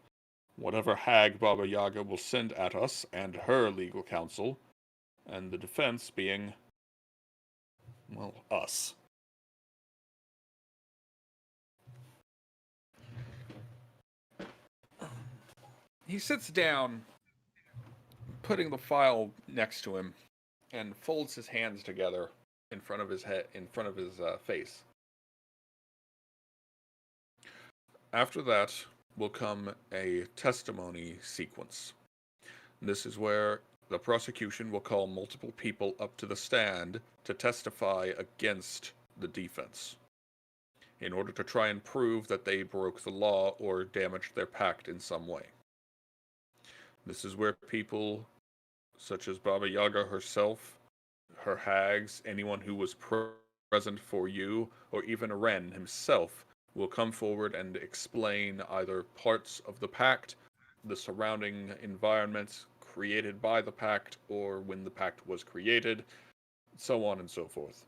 whatever hag Baba Yaga will send at us and her legal counsel, and the defense being, well, us. He sits down, putting the file next to him, and folds his hands together in front of his face. After that will come a testimony sequence. This is where the prosecution will call multiple people up to the stand to testify against the defense, in order to try and prove that they broke the law or damaged their pact in some way. This is where people such as Baba Yaga herself, her hags, anyone who was present for you, or even Ren himself, will come forward and explain either parts of the pact, the surrounding environments created by the pact, or when the pact was created, so on and so forth.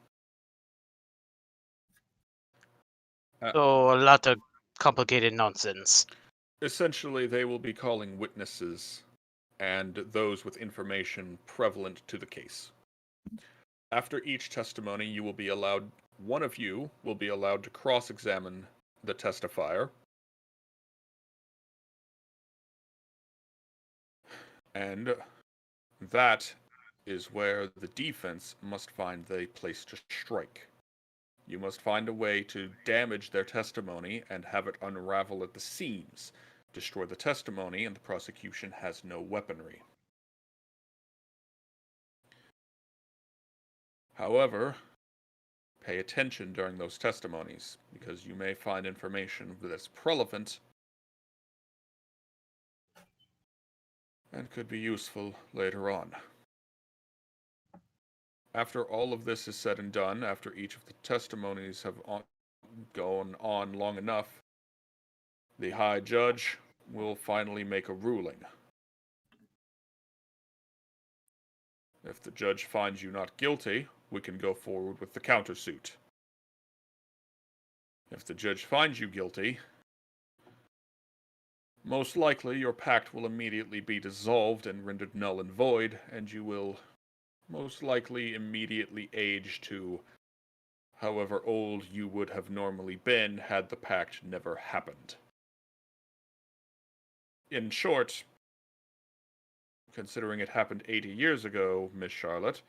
So a lot of complicated nonsense. Essentially, they will be calling witnesses and those with information prevalent to the case. After each testimony, one of you will be allowed to cross-examine the testifier, and that is where the defense must find the place to strike. You must find a way to damage their testimony and have it unravel at the seams. Destroy the testimony, and the prosecution has no weaponry. However, pay attention during those testimonies, because you may find information that's relevant and could be useful later on. After all of this is said and done, after each of the testimonies have gone on long enough, the High Judge will finally make a ruling. If the judge finds you not guilty, we can go forward with the countersuit. If the judge finds you guilty, most likely your pact will immediately be dissolved and rendered null and void, and you will most likely immediately age to however old you would have normally been had the pact never happened. In short, considering it happened 80 years ago, Miss Charlotte,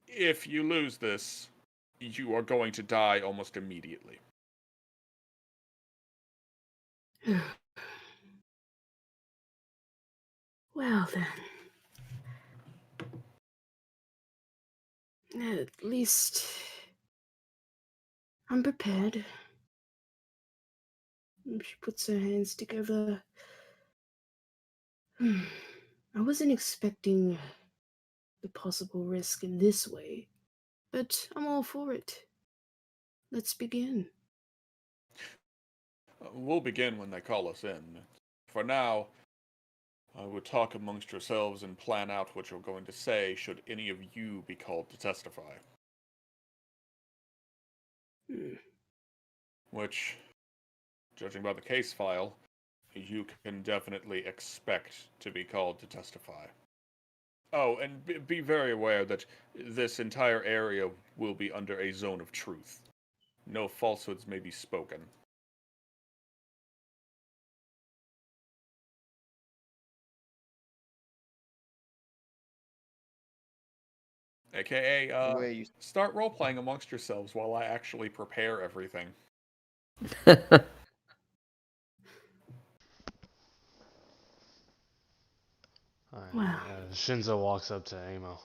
if you lose this, you are going to die almost immediately. Well then. At least I'm prepared. She puts her hands together. I wasn't expecting the possible risk in this way, but I'm all for it. Let's begin. We'll begin when they call us in. For now, I would talk amongst yourselves and plan out what you're going to say should any of you be called to testify. Which, judging by the case file, you can definitely expect to be called to testify. Oh, and be very aware that this entire area will be under a zone of truth. No falsehoods may be spoken. AKA, start role-playing amongst yourselves while I actually prepare everything. Wow. Shinzo walks up to Amo.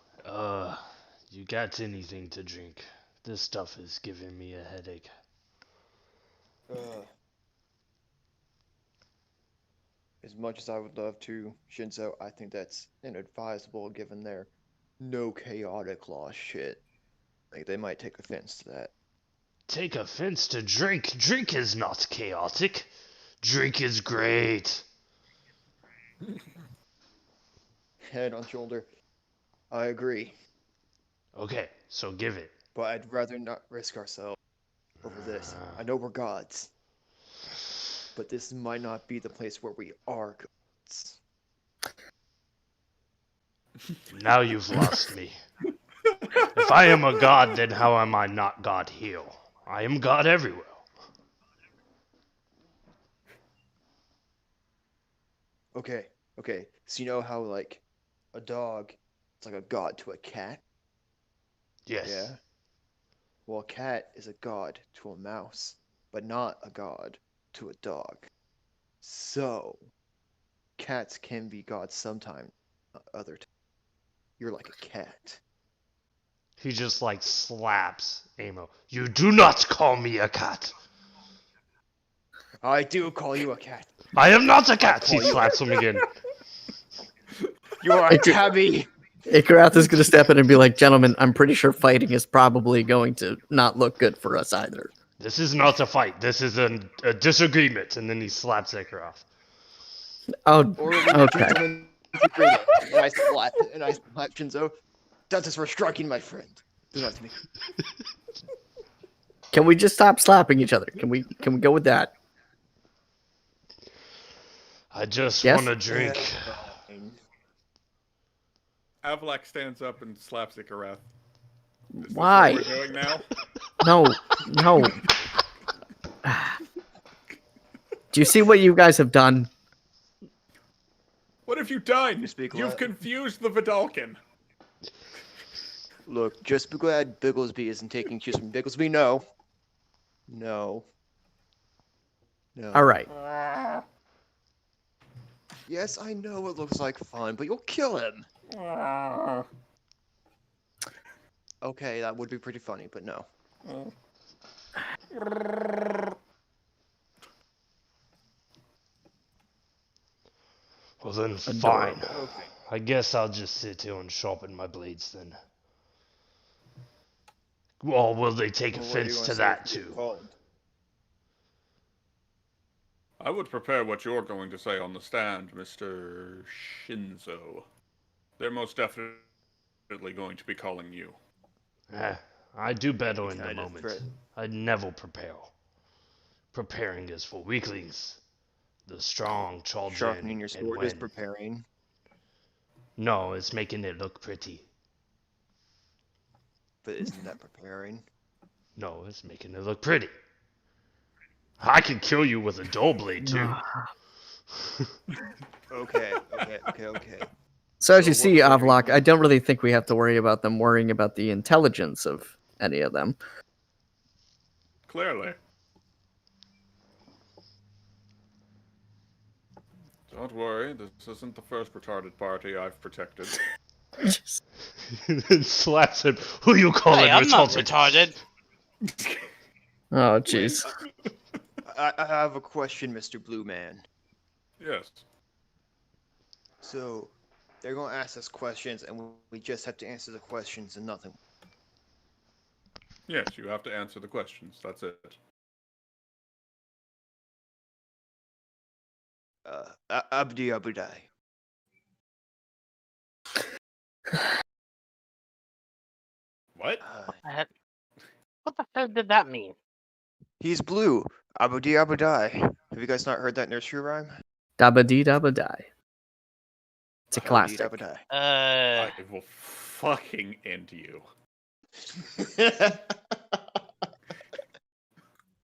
You got anything to drink? This stuff is giving me a headache. as much as I would love to, Shinzo, I think that's inadvisable given their no chaotic law shit. Like, they might take offense to that. Take offense to drink. Drink is not chaotic. Drink is great. Head on shoulder. I agree. Okay, so give it. But I'd rather not risk ourselves over this. I know we're gods, but this might not be the place where we are gods. Now you've lost me. If I am a god, then how am I not God here? I am God everywhere. Okay. So you know how, like, a dog is like a god to a cat? Yes. Yeah? Well, a cat is a god to a mouse, but not a god to a dog. So, cats can be gods sometime, not other times. You're like a cat. He just like slaps Amo. You do not call me a cat. I do call you a cat. I am not a cat. call He you- slaps him again. You are a tabby. Ikarath is going to step in and be like, gentlemen, I'm pretty sure fighting is probably going to not look good for us either. This is not a fight. This is a disagreement. And then he slaps Ikarath. Oh, Or we okay. gentlemen's agreement. And I slap Shinzo. That is for striking my friend. Do not to me. Can we just stop slapping each other? Can we go with that? I just Yes? want to drink. Avlak stands up and slaps Ikarath. Is this Why? what we're doing now? No. Do you see what you guys have done? What have you done? You speak You've Latin. confused the Vidalkin. Look, just be glad Bigglesby isn't taking cues from Bigglesby. No. All right. Yes, I know it looks like fun, but you'll kill him. Okay, that would be pretty funny, but no. Well then, fine. Okay. I guess I'll just sit here and sharpen my blades then. Or will they take Well, what do you offense wanna to say that if you're too? called? I would prepare what you're going to say on the stand, Mr. Shinzo. They're most definitely going to be calling you. I do better in the Kind of moment. threat. I never prepare. Preparing is for weaklings. The strong charge in Sharpening your and sword is win. preparing. No, it's making it look pretty. But isn't that preparing? No, it's making it look pretty. I can kill you with a dull blade too. Okay. So as So you what- see, what are you Avlok, I doing? don't really think we have to worry about them worrying about the intelligence of any of them. Clearly. Don't worry, this isn't the first retarded party I've protected. Slaps him. Who you calling Hey, I'm not retarded? retarded. Oh, jeez. I have a question, Mr. Blue Man. Yes. So, they're going to ask us questions, and we just have to answer the questions and nothing. Yes, you have to answer the questions. That's it. Abdi Abudai. What? What the hell did that mean? He's blue. Abudi Abudai. Have you guys not heard that nursery rhyme? Dabba dee dabba die. It's a classic. Abudi Abudai. I will fucking end you.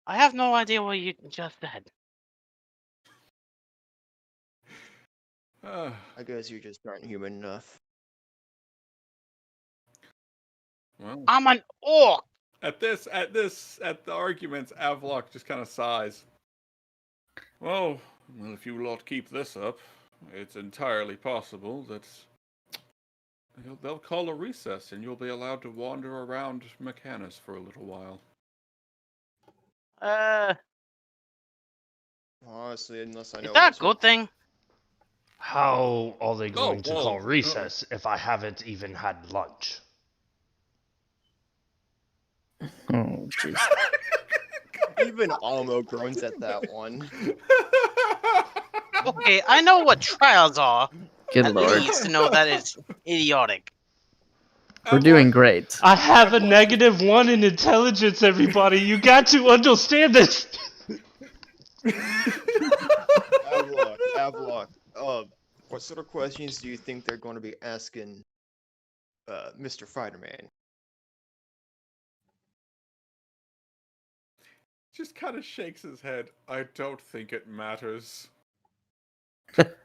I have no idea what you just said. I guess you just aren't human enough. Well, I'm an orc. at the arguments, Avlok just kind of sighs. Well, if you lot keep this up, it's entirely possible that they'll call a recess and you'll be allowed to wander around Mechanus for a little while. Honestly, unless I know. Is that a what's wrong- good thing? How are they Oh, going to well, call recess if I haven't even had lunch? Oh, jeez. Even Almo groans at that one. Okay, I know what trials are. Good At lord. least to know that it's idiotic. We're doing great. I have a I've watched -1 in intelligence, everybody. You got to understand this. Avlok. What sort of questions do you think they're going to be asking Mr. Fighterman? Just kind of shakes his head. I don't think it matters. But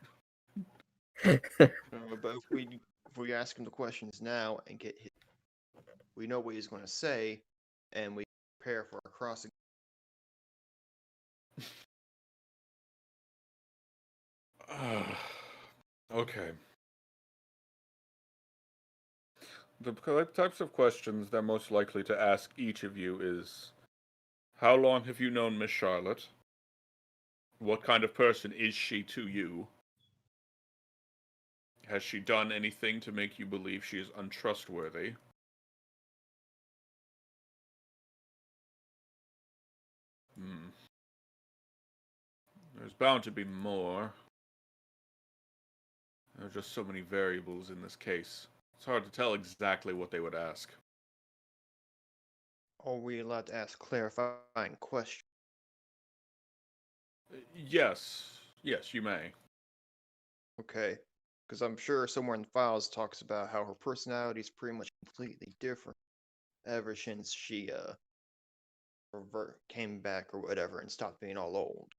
if we ask him the questions now and get his, we know what he's going to say, and we prepare for a crossing. Okay. The types of questions they're most likely to ask each of you is, how long have you known Miss Charlotte? What kind of person is she to you? Has she done anything to make you believe she is untrustworthy? There's bound to be more. There are just so many variables in this case. It's hard to tell exactly what they would ask. Are we allowed to ask clarifying questions? Yes. Yes, you may. Okay. Because I'm sure somewhere in the files talks about how her personality is pretty much completely different ever since she came back or whatever and stopped being all old.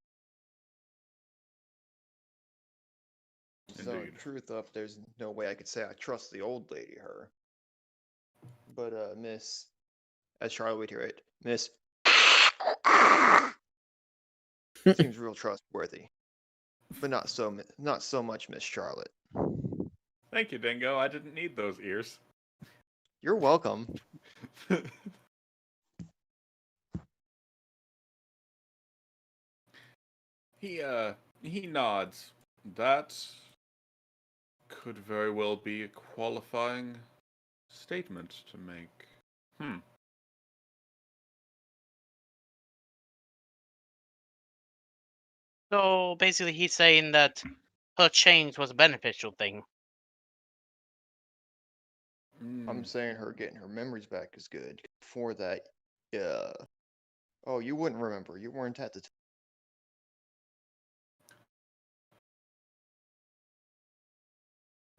So, Indeed. truth up, there's no way I could say I trust the old lady, her. But, Miss, as Charlotte would hear it, Miss seems real trustworthy. But not so much Miss Charlotte. Thank you, Dingo. I didn't need those ears. You're welcome. He nods. That could very well be a qualifying statement to make. So basically, he's saying that her change was a beneficial thing. I'm saying her getting her memories back is good. Before that, oh, you wouldn't remember. You weren't at the time.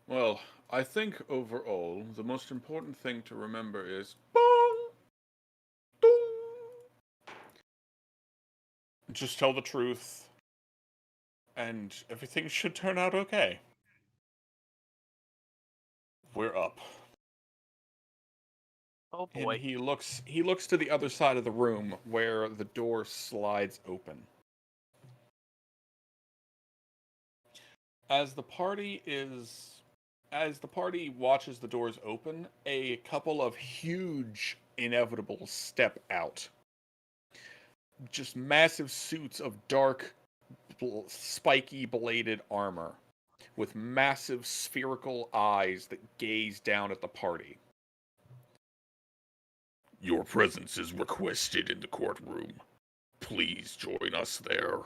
Well, I think overall, the most important thing to remember is just tell the truth, and everything should turn out okay. We're up. Oh And boy. he looks to the other side of the room where the door slides open. As the party watches the doors open, a couple of huge inevitables step out. Just massive suits of dark, spiky bladed armor with massive spherical eyes that gaze down at the party. Your presence is requested in the courtroom. Please join us there.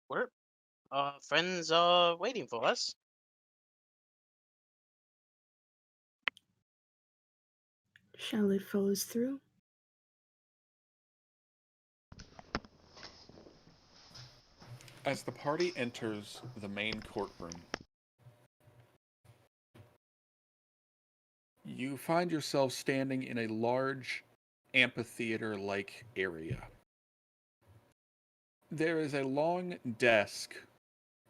We're friends are waiting for us. Charlotte follows through. As the party enters the main courtroom, you find yourself standing in a large amphitheater-like area. There is a long desk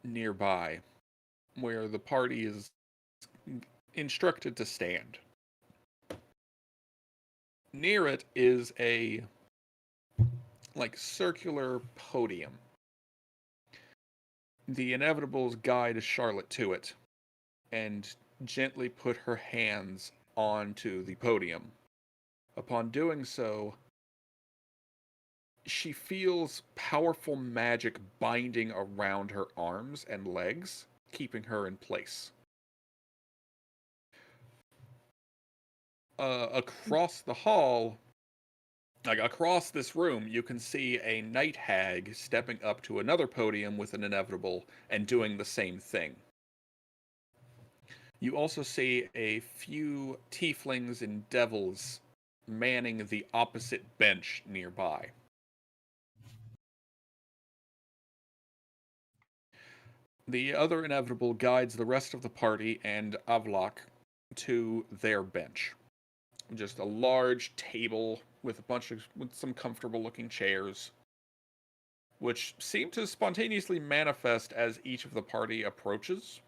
nearby where the party is instructed to stand. Near it is a circular podium. The inevitables guide Charlotte to it and gently put her hands onto the podium. Upon doing so, she feels powerful magic binding around her arms and legs, keeping her in place. Across the hall, like across this room, you can see a night hag stepping up to another podium with an inevitable and doing the same thing. You also see a few tieflings and devils manning the opposite bench nearby. The other inevitable guides the rest of the party and Avlok to their bench. Just a large table with some comfortable looking chairs, which seem to spontaneously manifest as each of the party approaches,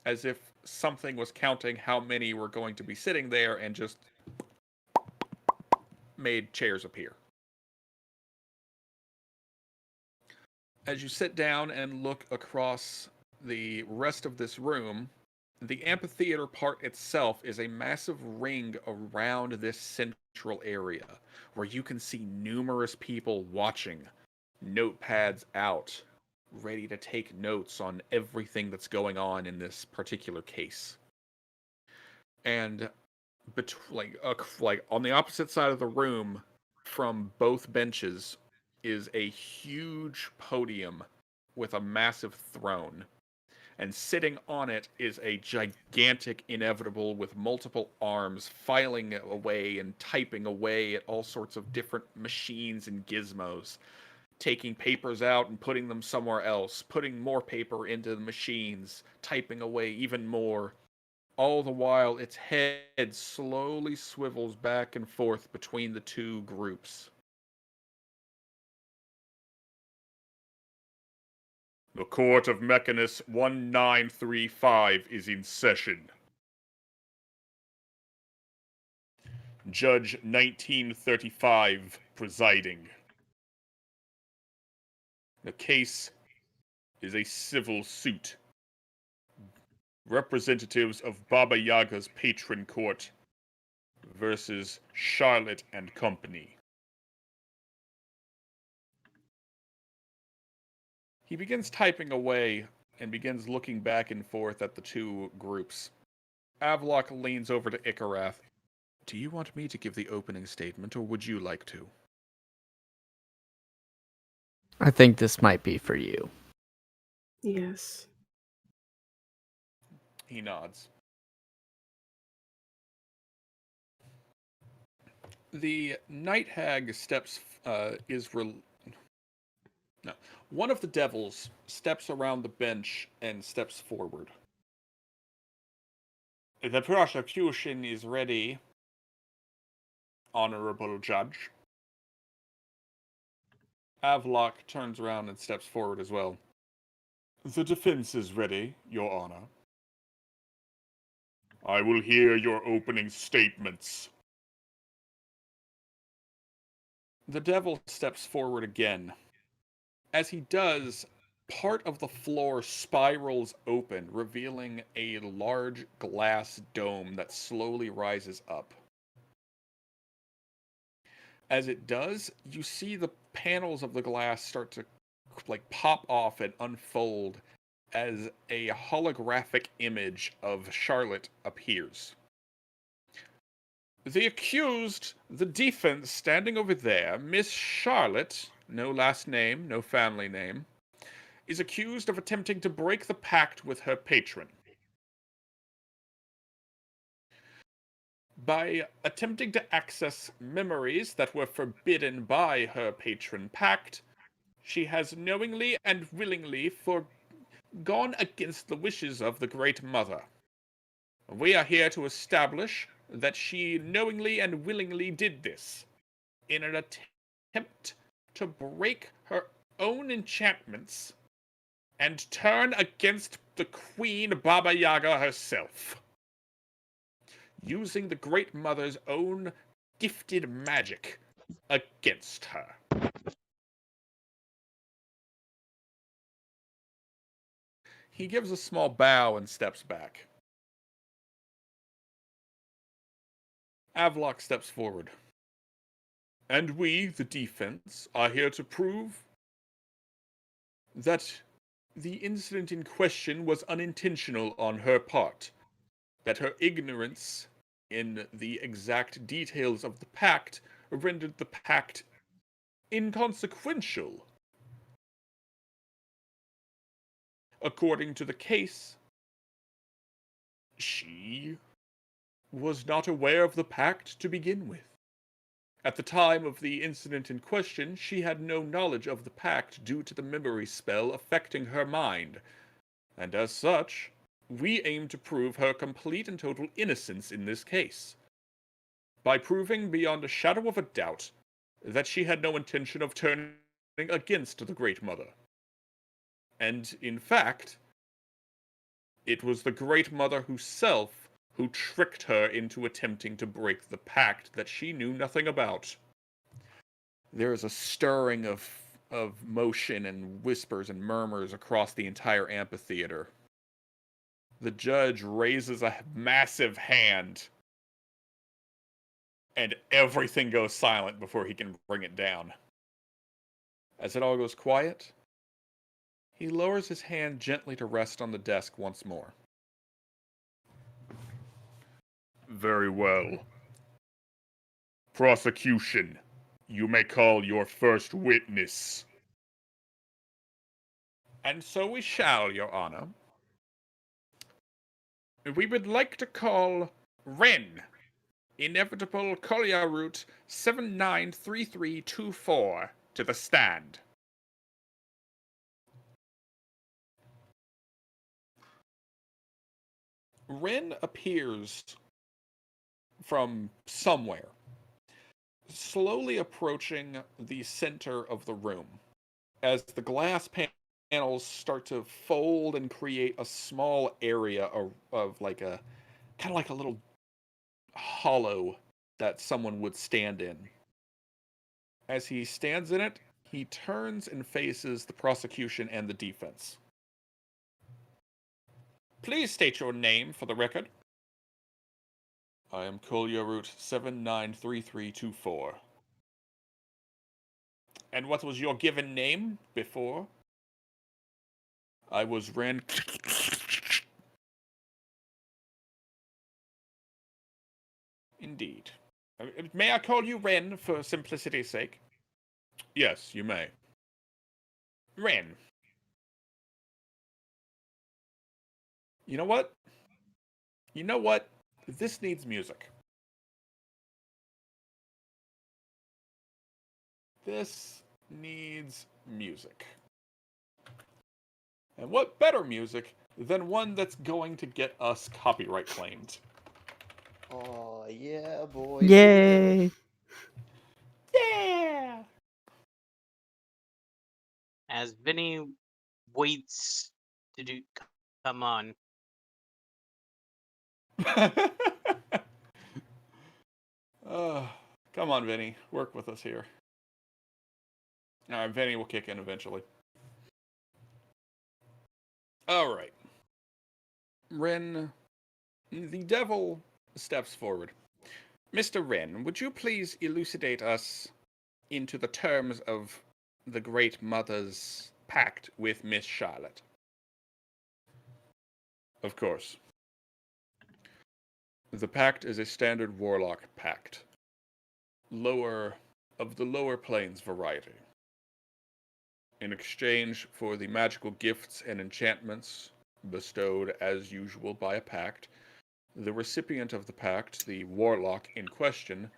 as if something was counting how many were going to be sitting there and just made chairs appear. As you sit down and look across the rest of this room, the amphitheater part itself is a massive ring around this central area where you can see numerous people watching, notepads out, ready to take notes on everything that's going on in this particular case. And like on the opposite side of the room from both benches is a huge podium with a massive throne, and sitting on it is a gigantic inevitable with multiple arms filing away and typing away at all sorts of different machines and gizmos, taking papers out and putting them somewhere else, putting more paper into the machines, typing away even more. All the while, its head slowly swivels back and forth between the two groups. The Court of Mechanus 1935 is in session. Judge 1935 presiding. The case is a civil suit. Representatives of Baba Yaga's patron court versus Charlotte and Company. He begins typing away and begins looking back and forth at the two groups. Avlok leans over to Ikarath. Do you want me to give the opening statement, or would you like to? I think this might be for you. Yes. He nods. The night hag steps, one of the devils steps around the bench and steps forward. The prosecution is ready, honorable judge. Avlok turns around and steps forward as well. The defense is ready, Your Honor. I will hear your opening statements. The devil steps forward again. As he does, part of the floor spirals open, revealing a large glass dome that slowly rises up. As it does, you see the panels of the glass start to pop off and unfold as a holographic image of Charlotte appears. The accused, the defense standing over there, Miss Charlotte, no last name, no family name, is accused of attempting to break the pact with her patron. By attempting to access memories that were forbidden by her patron pact, she has knowingly and willingly gone against the wishes of the Great Mother. We are here to establish that she knowingly and willingly did this in an attempt to break her own enchantments and turn against the Queen Baba Yaga herself, using the Great Mother's own gifted magic against her. He gives a small bow and steps back. Avlok steps forward. And we, the defense, are here to prove that the incident in question was unintentional on her part, that her ignorance in the exact details of the pact rendered the pact inconsequential. According to the case, she was not aware of the pact to begin with. At the time of the incident in question, she had no knowledge of the pact due to the memory spell affecting her mind, and as such, we aim to prove her complete and total innocence in this case, by proving beyond a shadow of a doubt that she had no intention of turning against the Great Mother. And, in fact, it was the Great Mother herself who tricked her into attempting to break the pact that she knew nothing about. There is a stirring of motion and whispers and murmurs across the entire amphitheater. The judge raises a massive hand, and everything goes silent before he can bring it down. As it all goes quiet, he lowers his hand gently to rest on the desk once more. Very well. Prosecution, you may call your first witness. And so we shall, Your Honor. We would like to call Ren, Inevitable Collier Route 793324, to the stand. Ren appears from somewhere, slowly approaching the center of the room, as the glass panels start to fold and create a small area of like a kind of like a little hollow that someone would stand in. As he stands in it, he turns and faces the prosecution and the defense. Please state your name for the record. I am Collier Route 793324. And what was your given name before? I was Ren. Indeed. May I call you Ren for simplicity's sake? Yes, you may. Ren. You know what? You know what? This needs music. This needs music. And what better music than one that's going to get us copyright claimed? Oh, yeah, boy. Yay! Yeah! As Vinny waits to come on. Come on, Vinny. Work with us here. Alright, Vinny will kick in eventually. Alright. Ren, the devil steps forward. Mr. Ren, would you please elucidate us into the terms of the Great Mother's pact with Miss Charlotte? Of course. The pact is a standard warlock pact. Of the lower planes variety. In exchange for the magical gifts and enchantments bestowed as usual by a pact, the recipient of the pact, the warlock in question,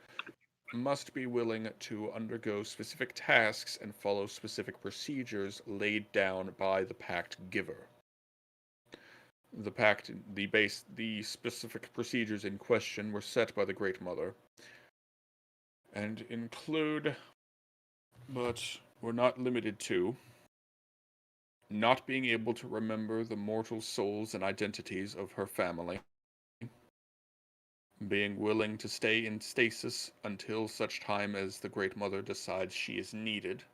must be willing to undergo specific tasks and follow specific procedures laid down by the pact giver. The specific procedures in question were set by the Great Mother, and include, but were not limited to, not being able to remember the mortal souls and identities of her family, being willing to stay in stasis until such time as the Great Mother decides she is needed,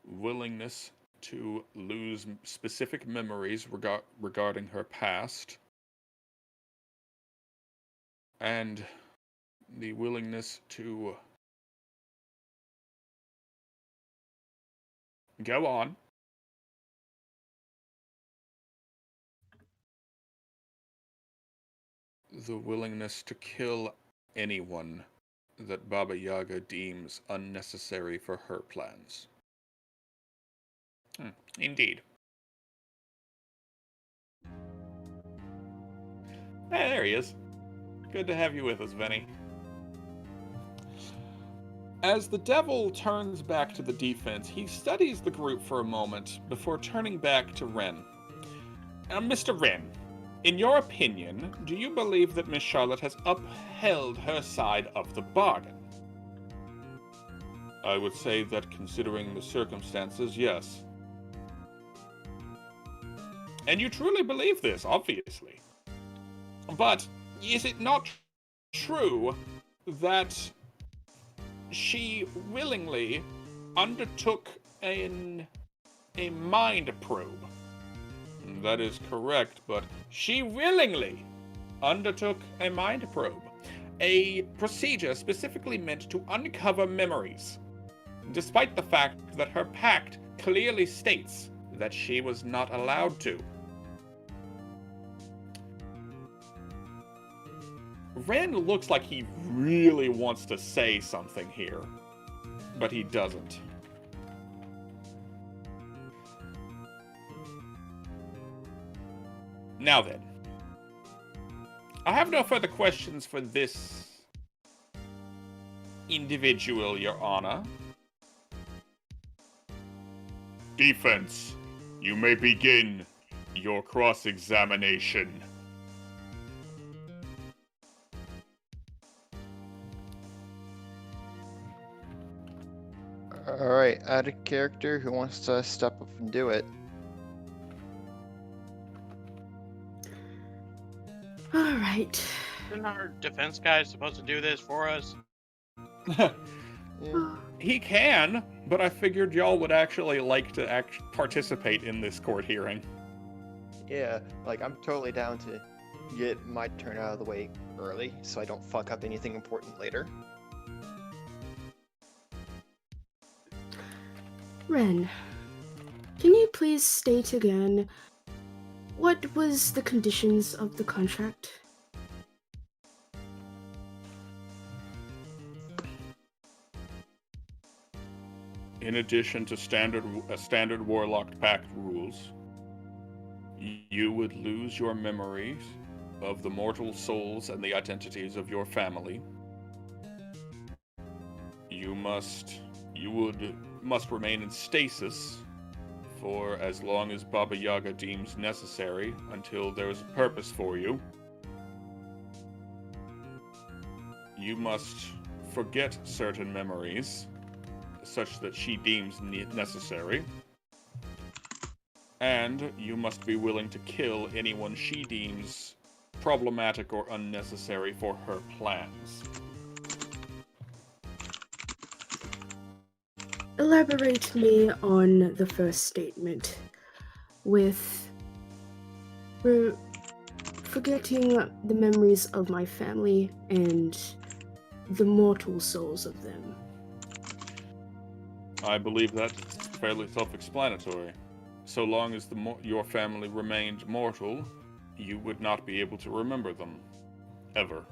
willingness to lose specific memories regarding her past, and the willingness to Go on. The willingness to kill anyone that Baba Yaga deems unnecessary for her plans. Indeed. Hey, there he is. Good to have you with us, Venny. As the devil turns back to the defense, he studies the group for a moment before turning back to Ren. Mr. Ren, in your opinion, do you believe that Miss Charlotte has upheld her side of the bargain? I would say that considering the circumstances, yes. And you truly believe this, obviously. But is it not true that she willingly undertook a mind probe? That is correct, but she willingly undertook a mind probe. A procedure specifically meant to uncover memories, despite the fact that her pact clearly states that she was not allowed to. Ren looks like he really wants to say something here, but he doesn't. Now then, I have no further questions for this individual, Your Honor. Defense, you may begin your cross-examination. Alright, add a character who wants to step up and do it. All right. Isn't our defense guy supposed to do this for us? Yeah. He can, but I figured y'all would actually like to participate in this court hearing. Yeah, like I'm totally down to get my turn out of the way early so I don't fuck up anything important later. Ren, can you please state again what was the conditions of the contract? In addition to standard Warlock Pact rules, you would lose your memories of the mortal souls and the identities of your family. You must remain in stasis for as long as Baba Yaga deems necessary until there is a purpose for you. You must forget certain memories such that she deems necessary. And you must be willing to kill anyone she deems problematic or unnecessary for her plans. Elaborate me on the first statement with forgetting the memories of my family and the mortal souls of them. I believe that's fairly self-explanatory. So long as your family remained mortal, you would not be able to remember them. Ever.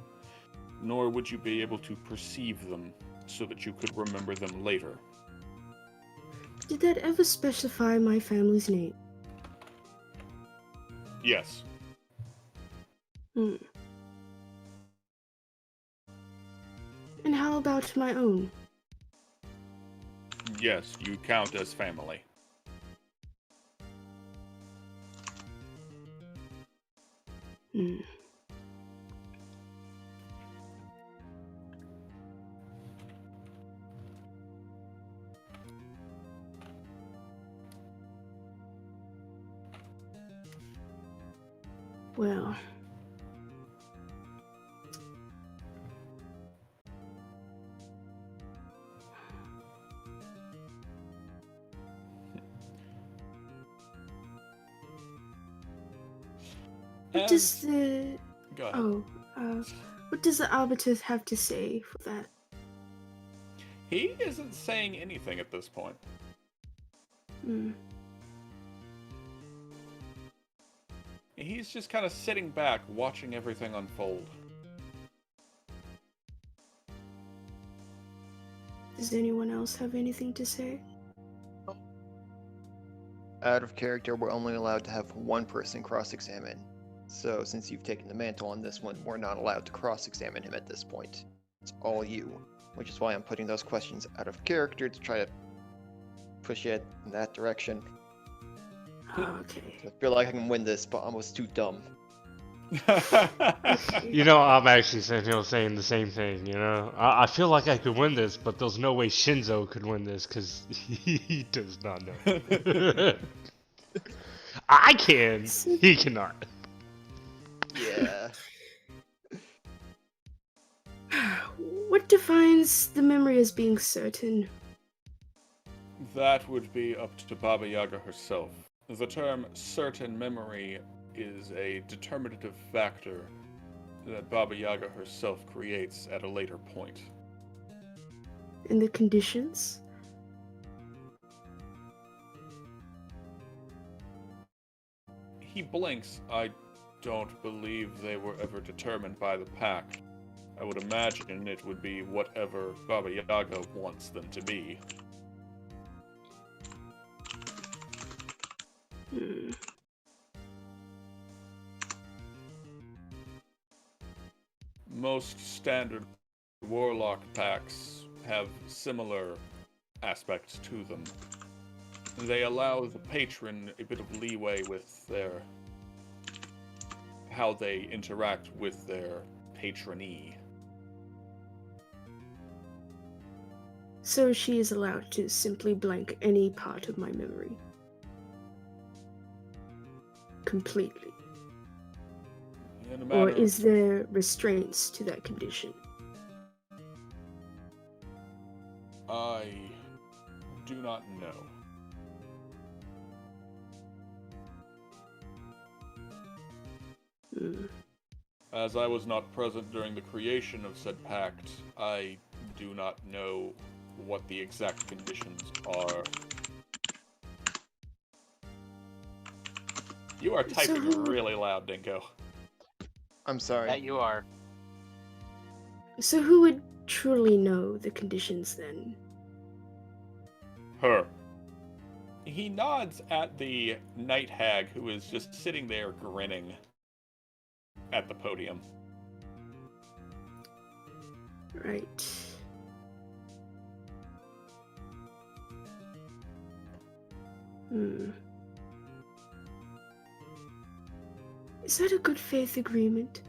Nor would you be able to perceive them so that you could remember them later. Did that ever specify my family's name? Yes. And how about my own? Yes, you count as family. Well, what does the Go ahead. what does the arbiter have to say for that? He isn't saying anything at this point. Hmm. He's just kind of sitting back, watching everything unfold. Does anyone else have anything to say? Out of character, we're only allowed to have one person cross-examine. So since you've taken the mantle on this one, we're not allowed to cross-examine him at this point. It's all you, which is why I'm putting those questions out of character to try to push it in that direction. Okay. I feel like I can win this, but I was too dumb. You know, I'm actually sitting here saying the same thing, you know? I feel like I could win this, but there's no way Shinzo could win this, because he does not know. I can, he cannot. Yeah. What defines the memory as being certain? That would be up to Baba Yaga herself. The term certain memory is a determinative factor that Baba Yaga herself creates at a later point. And the conditions? He blinks. I don't believe they were ever determined by the pack. I would imagine it would be whatever Baba Yaga wants them to be. Hmm. Most standard warlock packs have similar aspects to them. They allow the patron a bit of leeway with their how they interact with their patronee. So she is allowed to simply blank any part of my memory. Completely. In a Or matter is there restraints to that condition? I do not know. Hmm. As I was not present during the creation of said pact, I do not know what the exact conditions are. You are typing really loud, Dinko. I'm sorry. That you are. So who would truly know the conditions then? Her. He nods at the night hag who is just sitting there grinning at the podium. Right. Hmm. Is that a good faith agreement?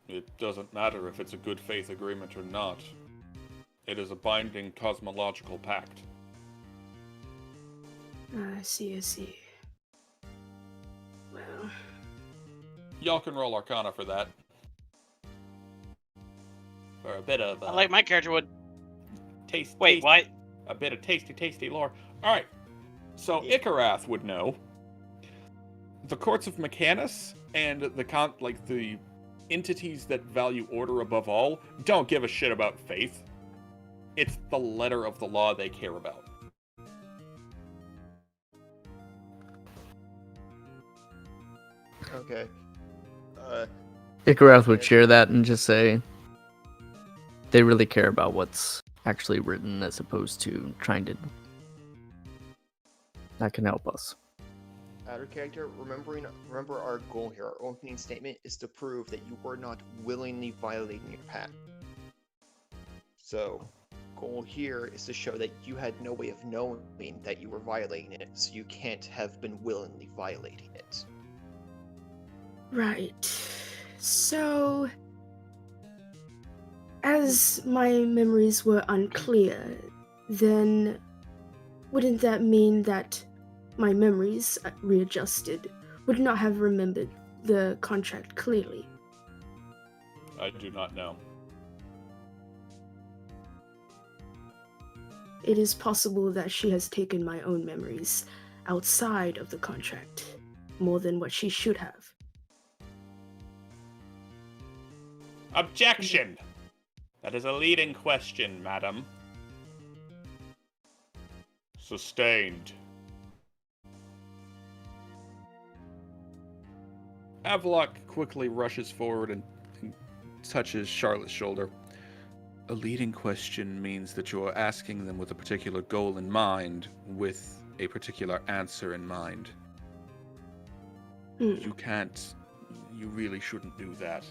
It doesn't matter if it's a good faith agreement or not. It is a binding cosmological pact. I see, I see. Well, Y'all can roll Arcana for that. For a bit of I like my character would. taste. Wait, taste- what? A bit of tasty lore. All right. So Yeah. Ikarath would know. The courts of Mechanus and the entities that value order above all don't give a shit about faith. It's the letter of the law they care about. Okay. Ikarath would share that and just say they really care about what's actually written as opposed to trying to. That can help us. Out of character, remember our goal here. Our opening statement is to prove that you were not willingly violating your pact. So, goal here is to show that you had no way of knowing that you were violating it, so you can't have been willingly violating it. right. So, as my memories were unclear, then wouldn't that mean that my memories, readjusted, would not have remembered the contract clearly? I do not know. It is possible that she has taken my own memories outside of the contract more than what she should have. Objection! That is a leading question, madam. Sustained. Avlok quickly rushes forward and touches Charlotte's shoulder. A leading question means that you're asking them with a particular goal in mind, with a particular answer in mind. You really shouldn't do that.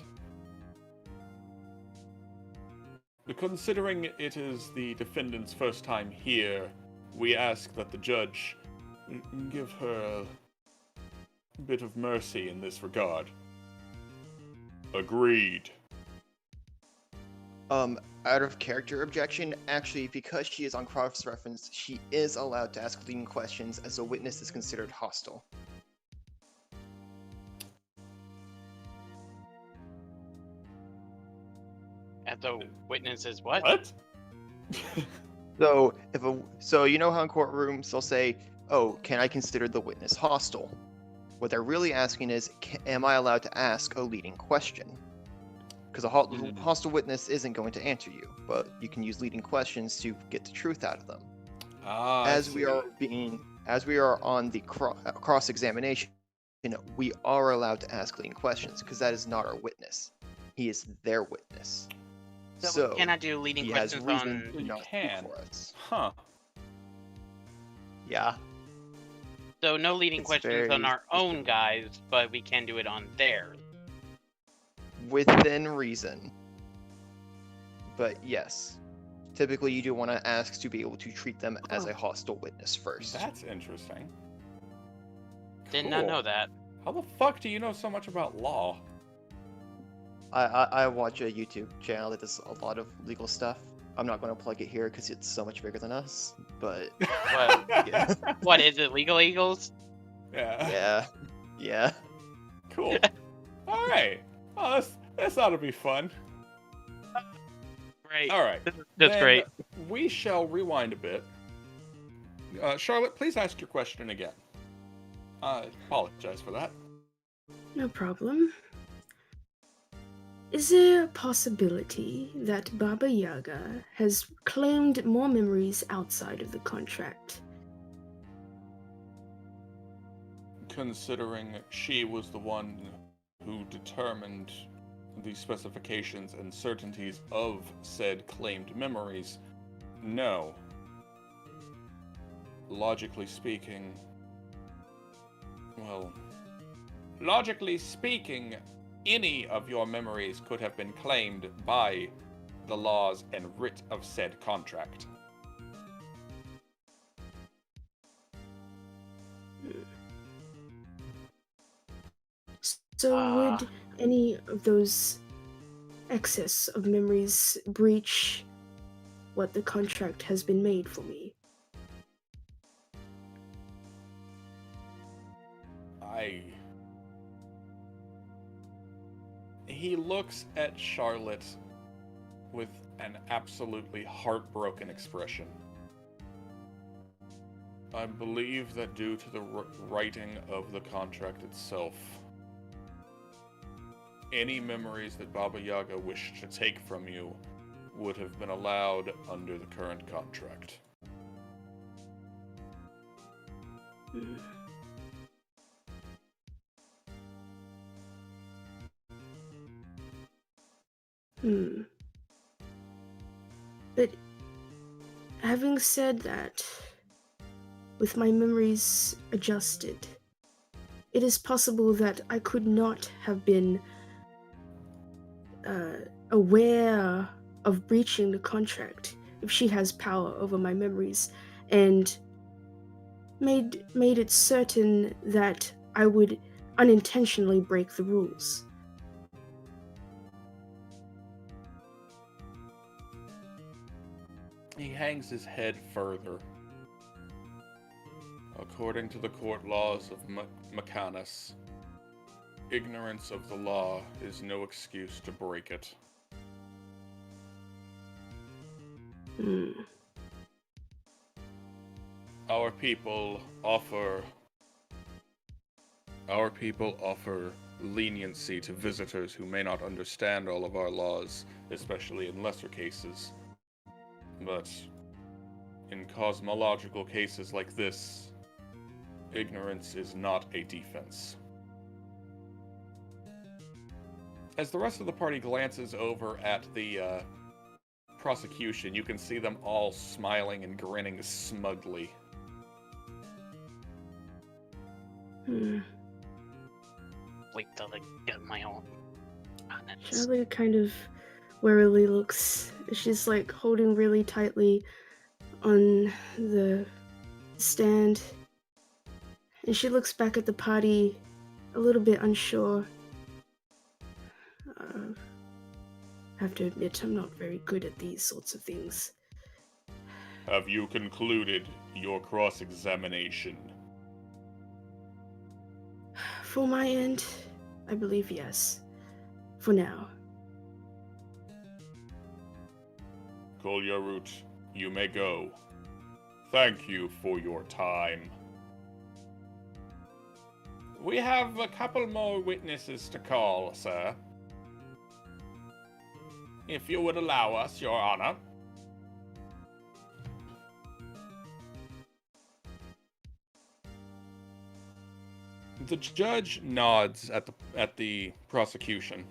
Considering it is the defendant's first time here, we ask that the judge give her a bit of mercy in this regard. Agreed. Out of character objection, actually, because she is on cross-reference, she is allowed to ask leading questions as a witness is considered hostile. And the witness is what? What? So you know how in courtrooms they'll say, "Oh, can I consider the witness hostile?" What they're really asking is, am I allowed to ask a leading question? Because a hostile witness isn't going to answer you, but you can use leading questions to get the truth out of them. As we are on the cross-examination, we are allowed to ask leading questions because that is not our witness. He is their witness. So we cannot do leading he has questions reason on. to not speak for us. Huh. Yeah. So no leading It's questions very on our own guys, but we can do it on theirs. Within reason. But yes. Typically you do want to ask to be able to treat them as a hostile witness first. That's interesting. Did not Cool. know that. How the fuck do you know so much about law? I watch a YouTube channel that does a lot of legal stuff. I'm not going to plug it here because it's so much bigger than us, but What? yeah. What is it? Legal Eagles? Yeah. Yeah. Cool. All right. Oh, this ought to be fun. Great. All right. That's Then great. We shall rewind a bit. Charlotte, please ask your question again. I apologize for that. No problem. Is there a possibility that Baba Yaga has claimed more memories outside of the contract? Considering she was the one who determined the specifications and certainties of said claimed memories, no. Logically speaking, any of your memories could have been claimed by the laws and writ of said contract. So would any of those excess of memories breach what the contract has been made for me? He looks at Charlotte with an absolutely heartbroken expression. I believe that due to the writing of the contract itself, any memories that Baba Yaga wished to take from you would have been allowed under the current contract. But having said that, with my memories adjusted, it is possible that I could not have been aware of breaching the contract if she has power over my memories and made it certain that I would unintentionally break the rules. He hangs his head further. According to the court laws of Mechanus, ignorance of the law is no excuse to break it. Our people offer leniency to visitors who may not understand all of our laws, especially in lesser cases. But In cosmological cases like this, ignorance is not a defense. As the rest of the party glances over at the prosecution, you can see them all smiling and grinning smugly. Hmm. Wait till I get my own. Charlie kind of warily looks. She's like holding really tightly on the stand. And she looks back at the party a little bit unsure. I have to admit, I'm not very good at these sorts of things. Have you concluded your cross-examination? For my end, I believe yes. For now. Kolya-Root, you may go. Thank you for your time. We have a couple more witnesses to call, sir. If you would allow us, Your Honor. The judge nods at the prosecution.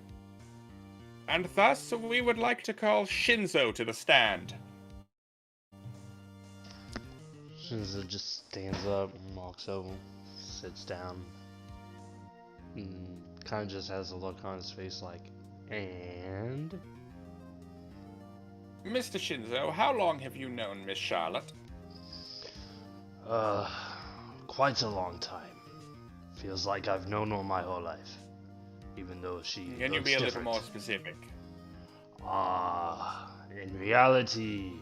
And thus, we would like to call Shinzo to the stand. Shinzo just stands up and walks over, sits down, and kind of just has a look on his face like, and? Mr. Shinzo, how long have you known Miss Charlotte? Quite a long time. Feels like I've known her my whole life. Even though she Can you looks be a different. little more specific? In reality,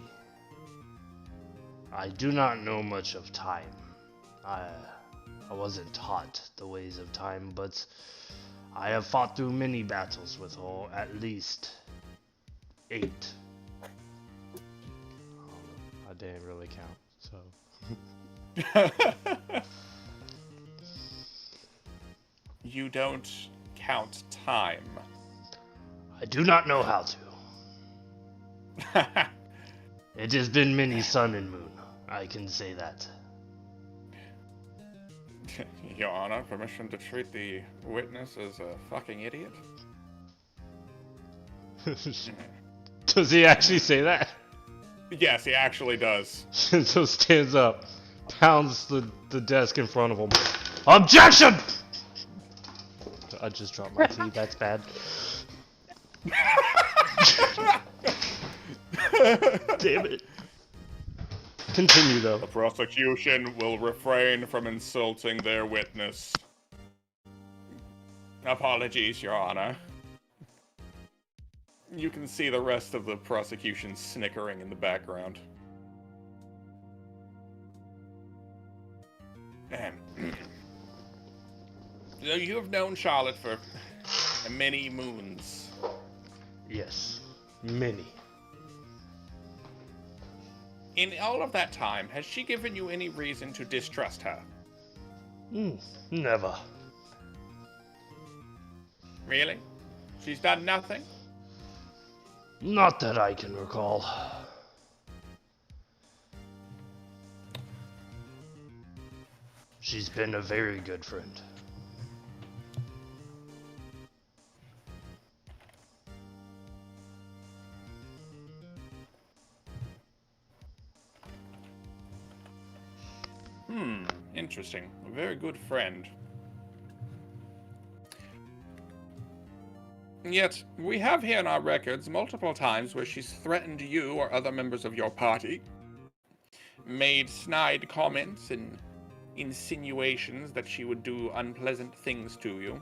I do not know much of time. I wasn't taught the ways of time, but I have fought through many battles with her, at least 8. I didn't really count, so. You don't count time. I do not know how to. It has been many sun and moon, I can say that. Your Honor, permission to treat the witness as a fucking idiot? Does he actually say that? Yes, he actually does. Shinzo stands up, pounds the desk in front of him. Objection! I just dropped my tea, that's bad. Damn it. Continue though. The prosecution will refrain from insulting their witness. Apologies, Your Honor. You can see the rest of the prosecution snickering in the background. So you have known Charlotte for many moons. Yes, many. In all of that time, has she given you any reason to distrust her? Never. Really? She's done nothing? Not that I can recall. She's been a very good friend. Interesting. A very good friend. Yet, we have here in our records multiple times where she's threatened you or other members of your party, made snide comments and insinuations that she would do unpleasant things to you.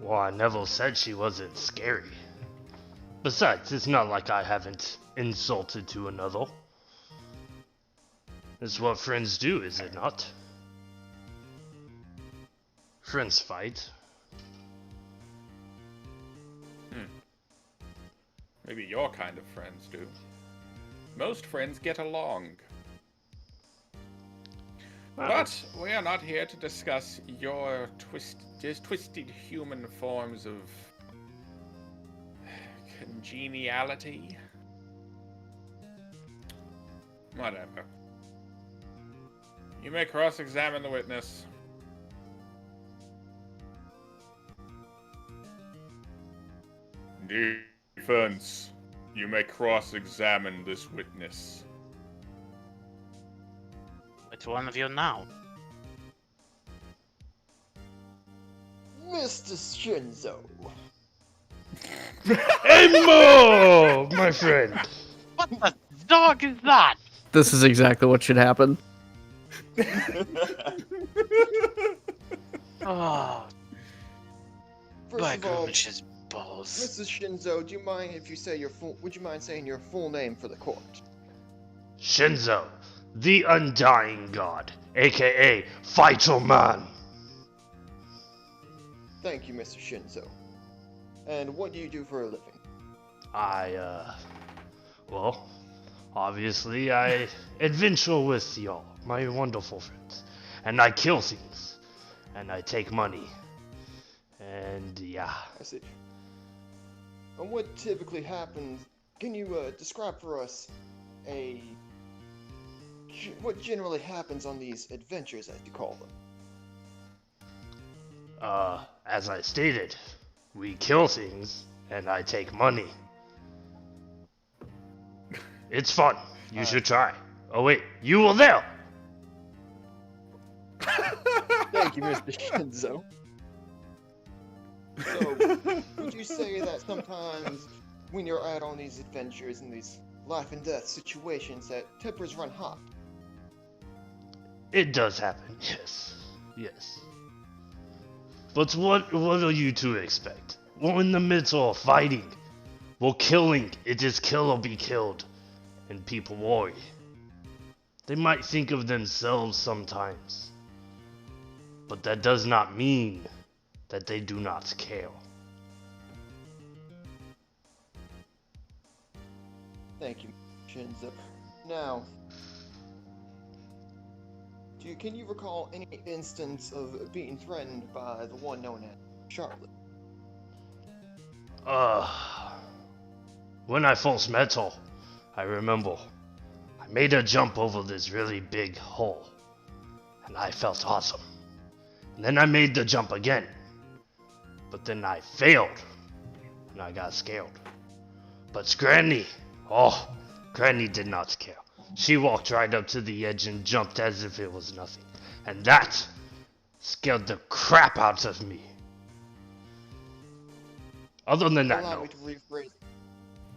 Well, I never said she wasn't scary. Besides, it's not like I haven't insulted to another. It's what friends do, is it not? Friends fight. Maybe your kind of friends do. Most friends get along. But we are not here to discuss your twisted human forms of congeniality. Whatever. You may cross-examine the witness. Defense. You may cross-examine this witness. Which one of you now? Mr. Shinzo. Amo, my friend. What the dog is that? This is exactly what should happen. Oh, First my of all, goodness, balls. Mrs. Shinzo, do you mind if you say your full? Would you mind saying your full name for the court? Shinzo, the Undying God, aka Vital Man. Thank you, Mr. Shinzo. And what do you do for a living? Well, obviously I adventure with y'all, my wonderful friends. And I kill things. And I take money. And yeah. I see. And what typically happens? Can you describe for us what generally happens on these adventures, as you call them? As I stated, we kill things, and I take money. It's fun. You should try. Oh wait, you were there! Thank you, Mr. Shinzo. So, would you say that sometimes when you're out on these adventures and these life and death situations that tempers run hot? It does happen, yes. Yes. But what are you to expect? We're in the middle of fighting. We're killing. It is kill or be killed. And people worry. They might think of themselves sometimes. But that does not mean that they do not care. Thank you, Shinzo. Now, can you recall any instance of being threatened by the one known as Charlotte? When I first met her, I remember I made her jump over this really big hole, and I felt awesome. And then I made the jump again, but then I failed, and I got scared. But Granny did not care. She walked right up to the edge and jumped as if it was nothing, and that scared the crap out of me. Other than that, Allow no. me to rephrase.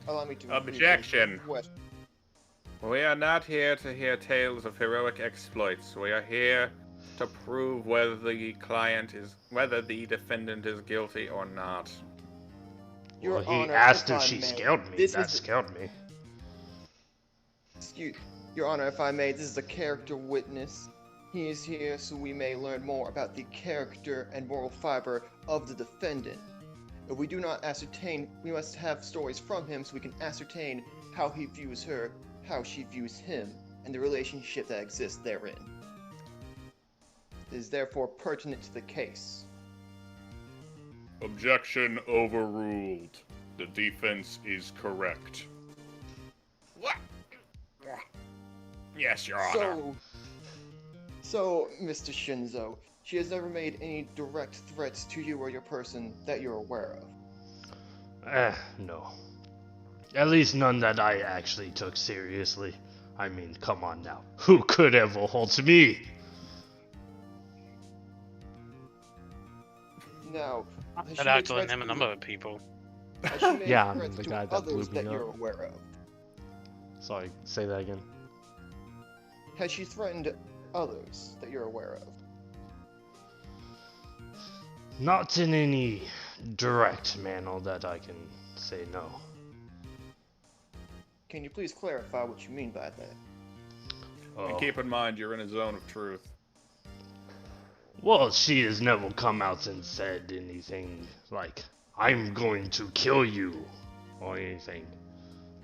Allow me to Objection. rephrase the question. We are not here to hear tales of heroic exploits. We are here to prove whether the defendant is guilty or not. Your Well, he Honor, asked if if I she may, scared me. this That is- scared me. Excuse, Your Honor, if I may, this is a character witness. He is here so we may learn more about the character and moral fiber of the defendant. If we do not ascertain, we must have stories from him so we can ascertain how he views her, how she views him, and the relationship that exists therein. It is therefore pertinent to the case. Objection overruled. The defense is correct. What? Yes, Your Honor. So, Mr. Shinzo, she has never made any direct threats to you or your person that you're aware of. No. At least none that I actually took seriously. I mean, come on now. Who could ever hurt me? Now, has she That made actually threats name a to- number of people. has she made Yeah, I mean, threats the to guy that blew others me that up. you're aware of? Sorry, say that again. Has she threatened others that you're aware of? Not in any direct manner that I can say no. Can you please clarify what you mean by that? And keep in mind, you're in a zone of truth. Well, she has never come out and said anything like, I'm going to kill you, or anything.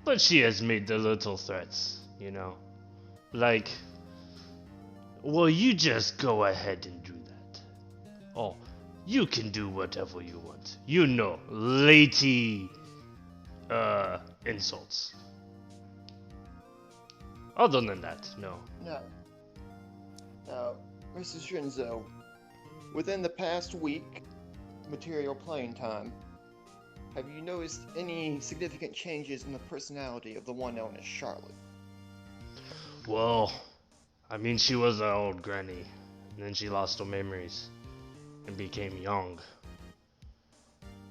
But she has made the little threats, you know? Like, well, you just go ahead and do that. Oh, you can do whatever you want. You know, lady, insults. Other than that, no. Now, Mr. Shinzo, within the past week, material playing time, have you noticed any significant changes in the personality of the one known as Charlotte? Well, I mean, she was an old granny, and then she lost her memories and became young.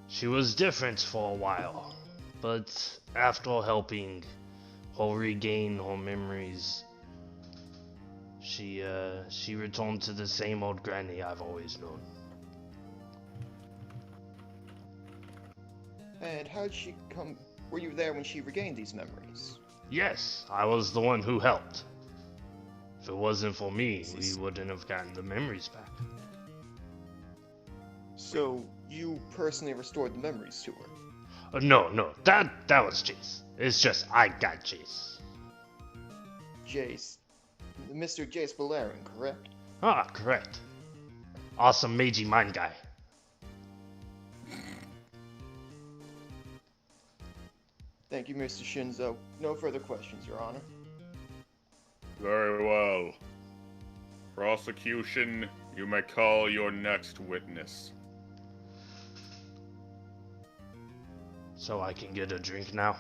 She was different for a while, but after helping her regain her memories, she returned to the same old granny I've always known. And how did she come? Were you there when she regained these memories? Yes, I was the one who helped. If it wasn't for me, we wouldn't have gotten the memories back. So you personally restored the memories to her? No, that was Jace. It's just I got Jace. Jace, Mr. Jace Valerian, correct? Ah, correct. Awesome magey mind guy. Thank you, Mr. Shinzo. No further questions, Your Honor. Very well. Prosecution, you may call your next witness. So I can get a drink now?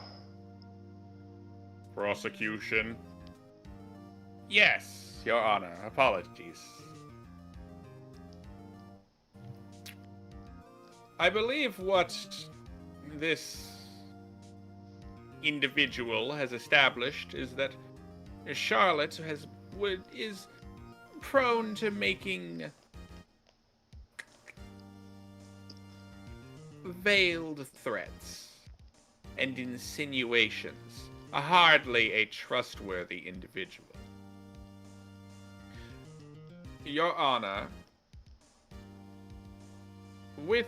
Prosecution? Yes, Your Honor. Apologies. I believe what this individual has established is that Charlotte is prone to making veiled threats and insinuations. Hardly a trustworthy individual. Your Honor, with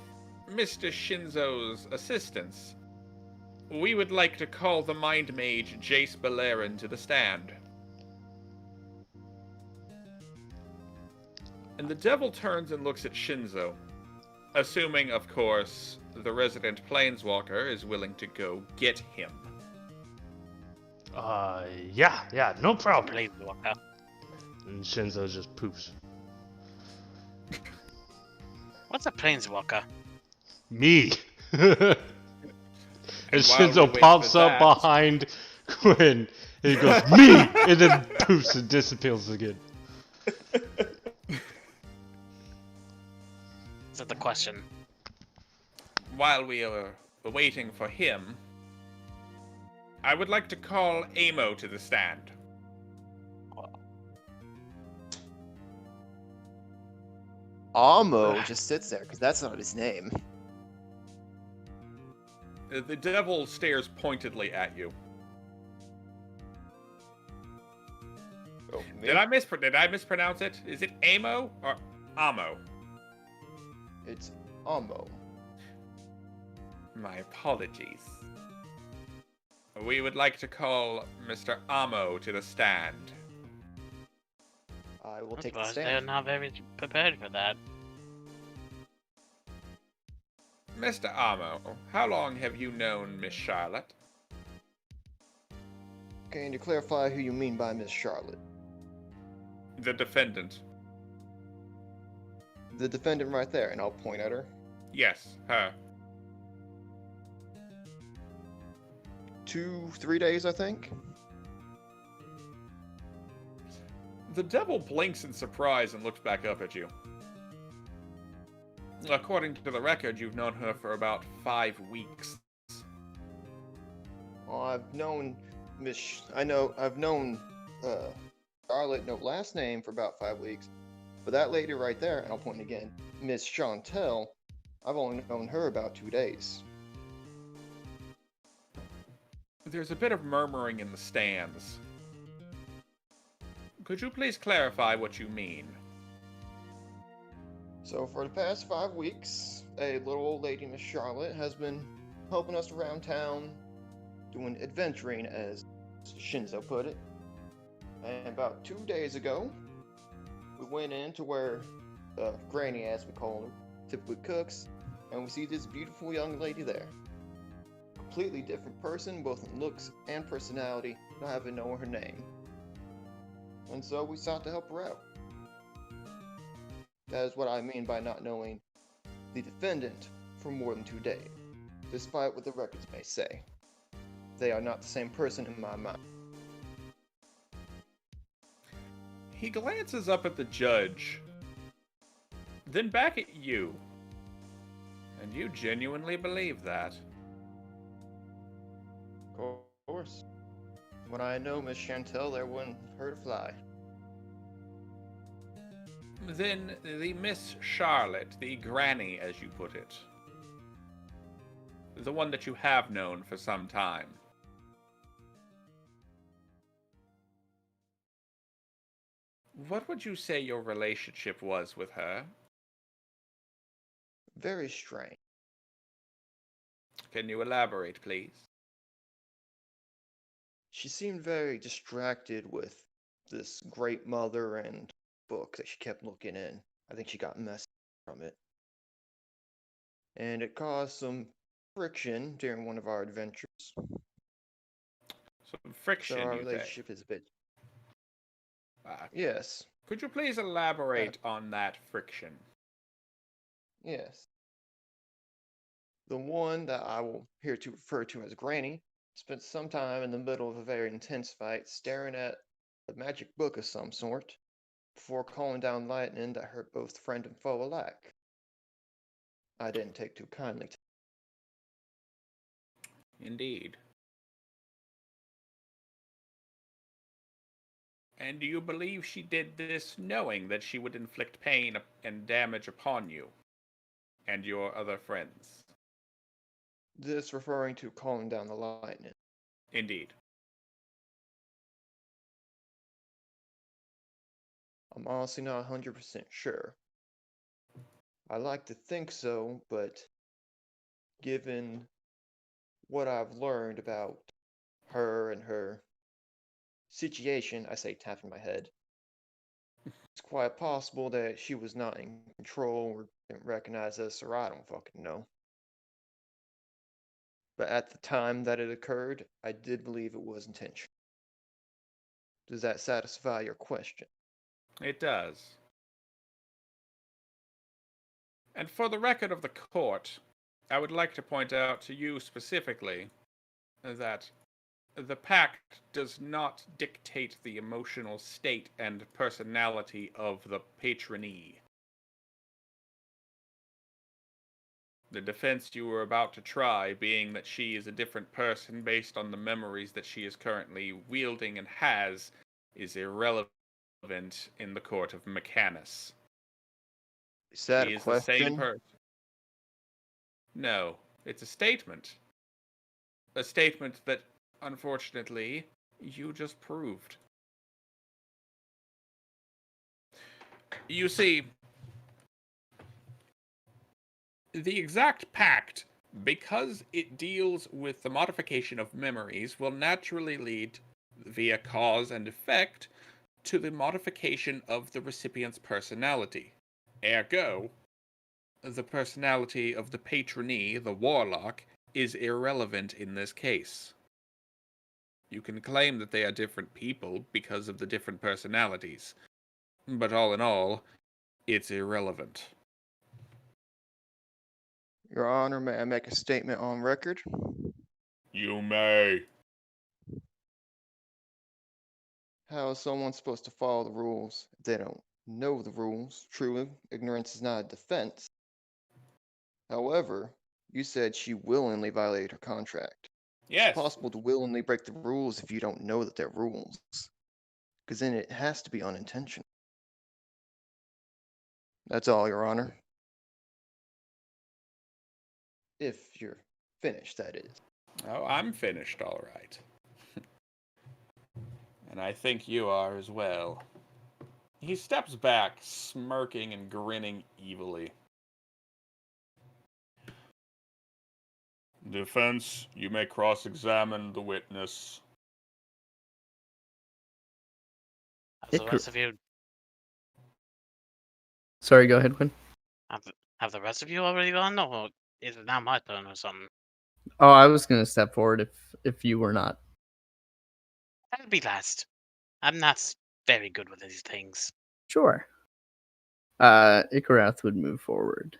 Mr. Shinzo's assistance, we would like to call the Mind Mage Jace Beleren to the stand. And the devil turns and looks at Shinzo, assuming, of course, the resident planeswalker is willing to go get him. Yeah, no problem. Planeswalker. And Shinzo just poops. What's a planeswalker? Me! And while we Shinzo wait pops for up that- behind Quinn, and he goes, me! And then poofs and disappears again. Is that the question? While we are waiting for him, I would like to call Amo to the stand. Amo just sits there, because that's not his name. The devil stares pointedly at you. Oh, Did I mispronounce it? Is it Amo or Amo? It's Amo. My apologies. We would like to call Mr. Amo to the stand. I will take the But they're stand. not very prepared for that. Mr. Amo, how long have you known Miss Charlotte? Can you clarify who you mean by Miss Charlotte? The defendant. The defendant right there, and I'll point at her. Yes, her. 2-3 days, I think. The devil blinks in surprise and looks back up at you. According to the record, you've known her for about 5 weeks. Well, I've known Charlotte, no last name, for about 5 weeks. But that lady right there, and I'll point again, Miss Chantel, I've only known her about 2 days. There's a bit of murmuring in the stands. Could you please clarify what you mean? So for the past 5 weeks, a little old lady, Miss Charlotte, has been helping us around town, doing adventuring, as Shinzo put it. And about 2 days ago, we went into where Granny, as we call her, typically cooks, and we see this beautiful young lady there. Completely different person, both in looks and personality, not having known her name. and so we sought to help her out. That is what I mean by not knowing the defendant for more than 2 days, despite what the records may say. They are not the same person in my mind. He glances up at the judge, then back at you. And you genuinely believe that? Of course. When I know Miss Chantel, there wouldn't hurt a fly. Then the Miss Charlotte, the granny as you put it, the one that you have known for some time. What would you say your relationship was with her? Very strange. Can you elaborate, please? She seemed very distracted with this great mother and book that she kept looking in. I think she got messed from it. And it caused some friction during one of our adventures. Some friction, So our you say? relationship is a bit... Ah, Yes, could you please elaborate on that friction? yes. The one that I will here to refer to as Granny spent some time in the middle of a very intense fight staring at a magic book of some sort before calling down lightning that hurt both friend and foe alike. I didn't take too kindly to Indeed. And do you believe she did this knowing that she would inflict pain and damage upon you and your other friends? this, referring to calling down the lightning. Indeed. I'm honestly not 100% sure. I like to think so, but given what I've learned about her and her situation, I say tapping my head, it's quite possible that she was not in control or didn't recognize us, or I don't fucking know. But at the time that it occurred, I did believe it was intentional. Does that satisfy your question? It does. And for the record of the court, I would like to point out to you specifically that the pact does not dictate the emotional state and personality of the patronee. The defense you were about to try, being that she is a different person based on the memories that she is currently wielding and has, is irrelevant in the court of Mechanus. Is that She a is the same question? person. No, it's a statement. A statement that, unfortunately, you just proved. You see, the exact pact, because it deals with the modification of memories, will naturally lead, via cause and effect, to the modification of the recipient's personality. Ergo, the personality of the patronee, the warlock, is irrelevant in this case. You can claim that they are different people because of the different personalities, but all in all, it's irrelevant. Your Honor, may I make a statement on record? You may. How is someone supposed to follow the rules if they don't know the rules? True, ignorance is not a defense. However, you said she willingly violated her contract. Yes. It's possible to willingly break the rules if you don't know that they're rules. Because then it has to be unintentional. That's all, Your Honor. If you're finished, that is. Oh, I'm finished, all right. And I think you are as well. He steps back, smirking and grinning evilly. Defense, you may cross-examine the witness. Have the rest of you Sorry, go ahead, Quinn. have the rest of you already gone, or is it now my turn or something? Oh, I was gonna step forward if you were not. I'll be last. I'm not very good with these things. Sure. Ikarath would move forward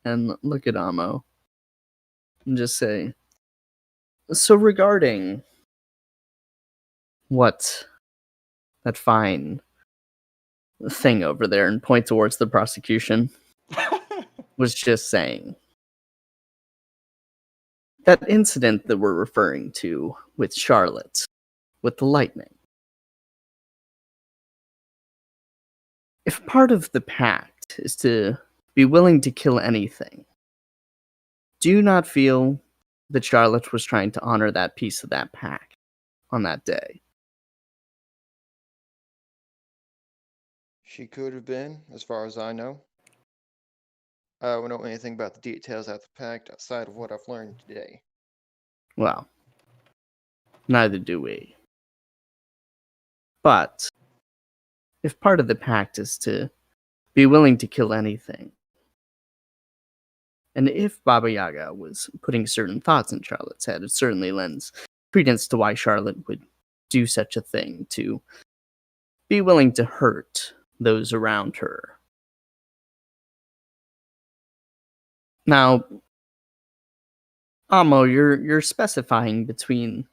and look at Amo and just say, so regarding what that fine thing over there, and point towards the prosecution, was just saying, that incident that we're referring to with Charlotte, with the lightning. If part of the pact is to be willing to kill anything, do you not feel that Charlotte was trying to honor that piece of that pact on that day? She could have been, as far as I know. I don't know anything about the details of the pact outside of what I've learned today. Well, neither do we. But if part of the pact is to be willing to kill anything, and if Baba Yaga was putting certain thoughts in Charlotte's head, it certainly lends credence to why Charlotte would do such a thing, to be willing to hurt those around her. Now, Amo, you're specifying between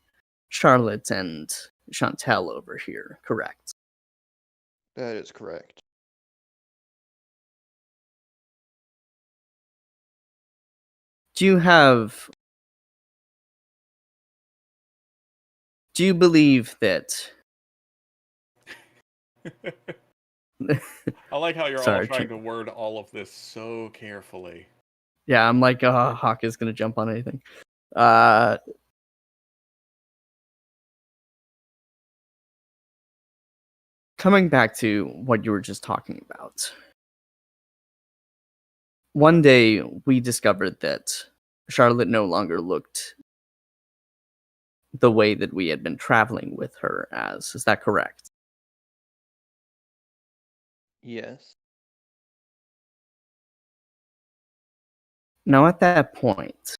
Charlotte and Chantel over here, correct? That is correct. Do you believe that... I like how you're all Sorry, trying to word all of this so carefully. Yeah, I'm like, Hawk is gonna jump on anything. Coming back to what you were just talking about. One day, we discovered that Charlotte no longer looked the way that we had been traveling with her as. Is that correct? Yes. Now, at that point,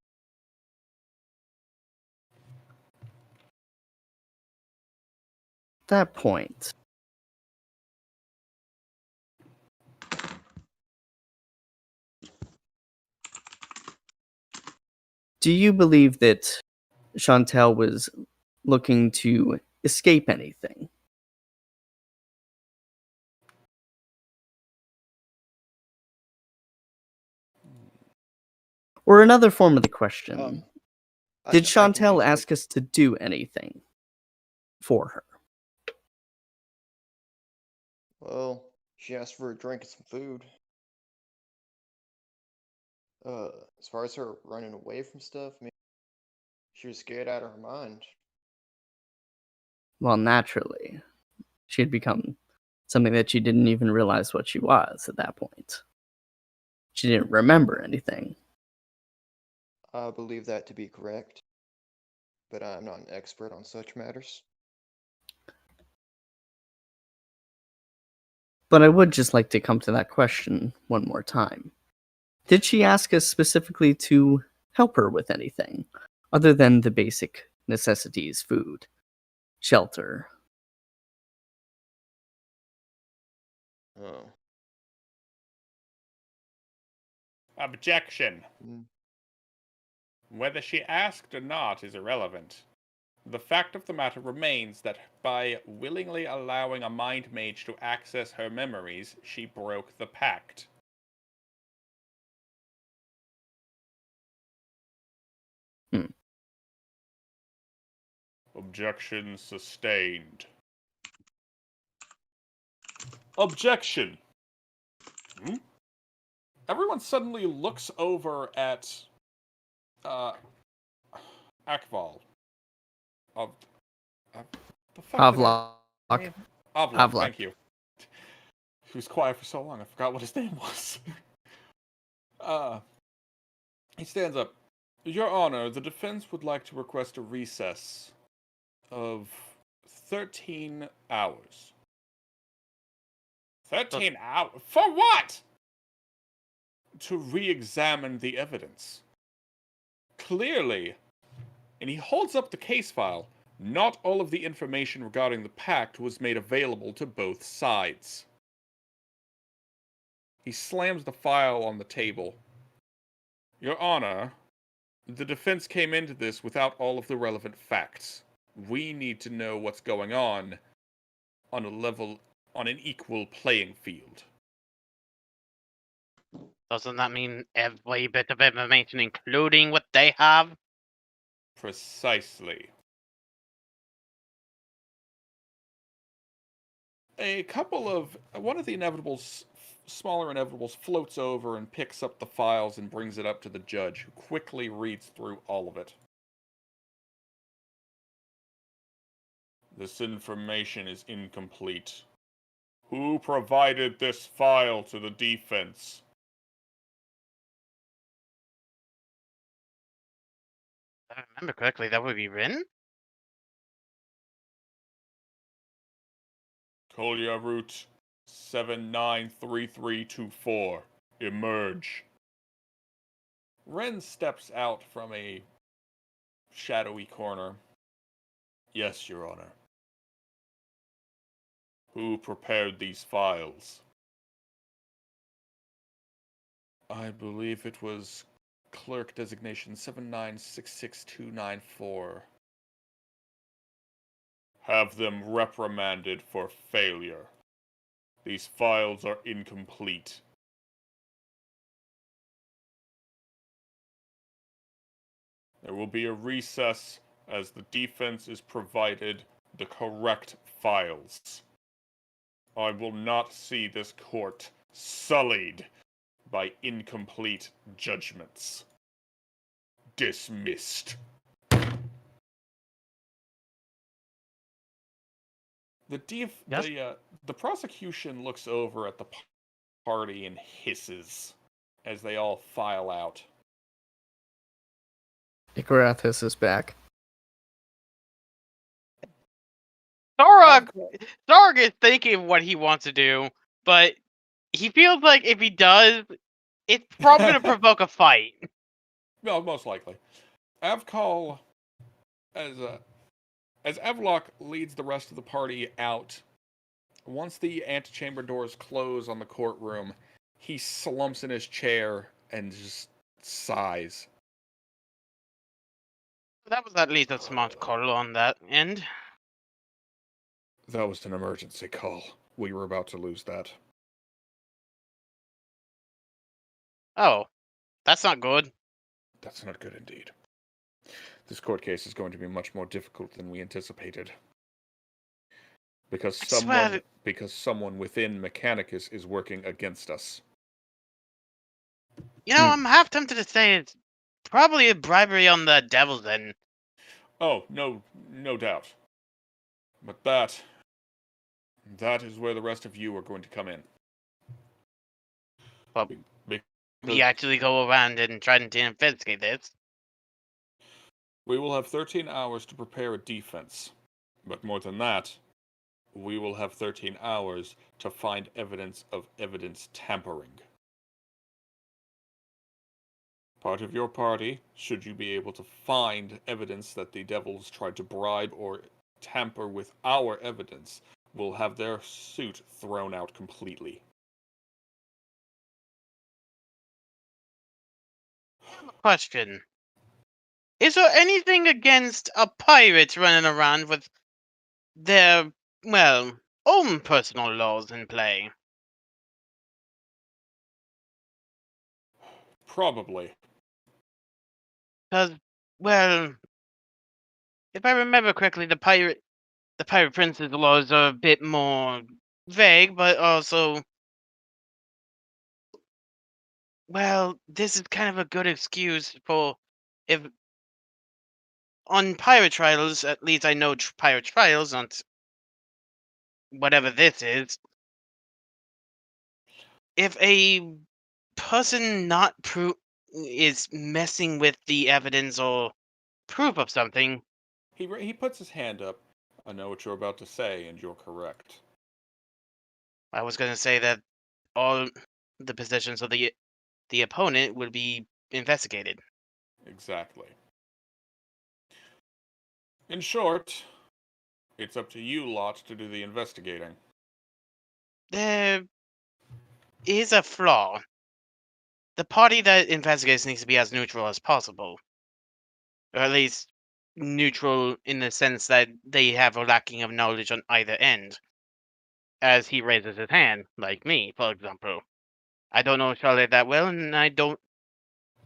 do you believe that Chantel was looking to escape anything? Or another form of the question, did Chantel ask us to do anything for her? Well, she asked for a drink and some food. As far as her running away from stuff, I mean, she was scared out of her mind. Well, naturally. She had become something that she didn't even realize what she was at that point. She didn't remember anything. I believe that to be correct, but I'm not an expert on such matters. But I would just like to come to that question one more time. Did she ask us specifically to help her with anything, other than the basic necessities, food, shelter? Oh. Objection. Mm. Whether she asked or not is irrelevant. The fact of the matter remains that by willingly allowing a mind mage to access her memories, she broke the pact. Objection sustained. Objection! Everyone suddenly looks over at Akval. Avlok. Avlok, thank you. He was quiet for so long, I forgot what his name was. He stands up. Your Honor, the defense would like to request a recess of 13 hours. 13 hours? For what? To re-examine the evidence. Clearly, and he holds up the case file, Not all of the information regarding the pact was made available to both sides. He slams the file on the table. Your Honor, the defense came into this without all of the relevant facts. We need to know what's going on a level, on an equal playing field. Doesn't that mean every bit of information, including what they have? Precisely. One of the inevitables, smaller inevitables, floats over and picks up the files and brings it up to the judge, who quickly reads through all of it. This information is incomplete. Who provided this file to the defense? If I remember correctly, that would be Rin? Kolya Route 793324. Emerge. Ren steps out from a shadowy corner. Yes, Your Honor. Who prepared these files? I believe it was clerk designation 7966294. Have them reprimanded for failure. These files are incomplete. There will be a recess as the defense is provided the correct files. I will not see this court sullied by incomplete judgments. Dismissed. The prosecution looks over at the party and hisses as they all file out. Icarus is back. Sorg is thinking of what he wants to do, but he feels like if he does, it's probably going to provoke a fight. Well, most likely. Avkal, as Avlok leads the rest of the party out, once the antechamber doors close on the courtroom, he slumps in his chair and just sighs. That was at least a smart call on that end. That was an emergency call. We were about to lose that. Oh, that's not good. That's not good indeed. This court case is going to be much more difficult than we anticipated. Because someone within Mechanicus is working against us. You know, I'm half tempted to say it's probably a bribery on the devil's end. Oh, no doubt. But that is where the rest of you are going to come in. Well, we actually go around and try to investigate this. We will have 13 hours to prepare a defense. But more than that, we will have 13 hours to find evidence of evidence tampering. Part of your party, should you be able to find evidence that the devils tried to bribe or tamper with our evidence, will have their suit thrown out completely. Question. Is there anything against a pirate running around with their, well, own personal laws in play? Probably. Because, well, if I remember correctly, the pirate prince's laws are a bit more vague, but also, well, this is kind of a good excuse for if on pirate trials, at least I know pirate trials, on whatever this if a person not is messing with the evidence or proof of something. He puts his hand up. I know what you're about to say, and you're correct. I was going to say that all the positions of the opponent would be investigated. Exactly. In short, it's up to you lot to do the investigating. There is a flaw. The party that investigates needs to be as neutral as possible. Or at least neutral in the sense that they have a lacking of knowledge on either end. As he raises his hand, like me, for example. I don't know Charlotte that well, and I don't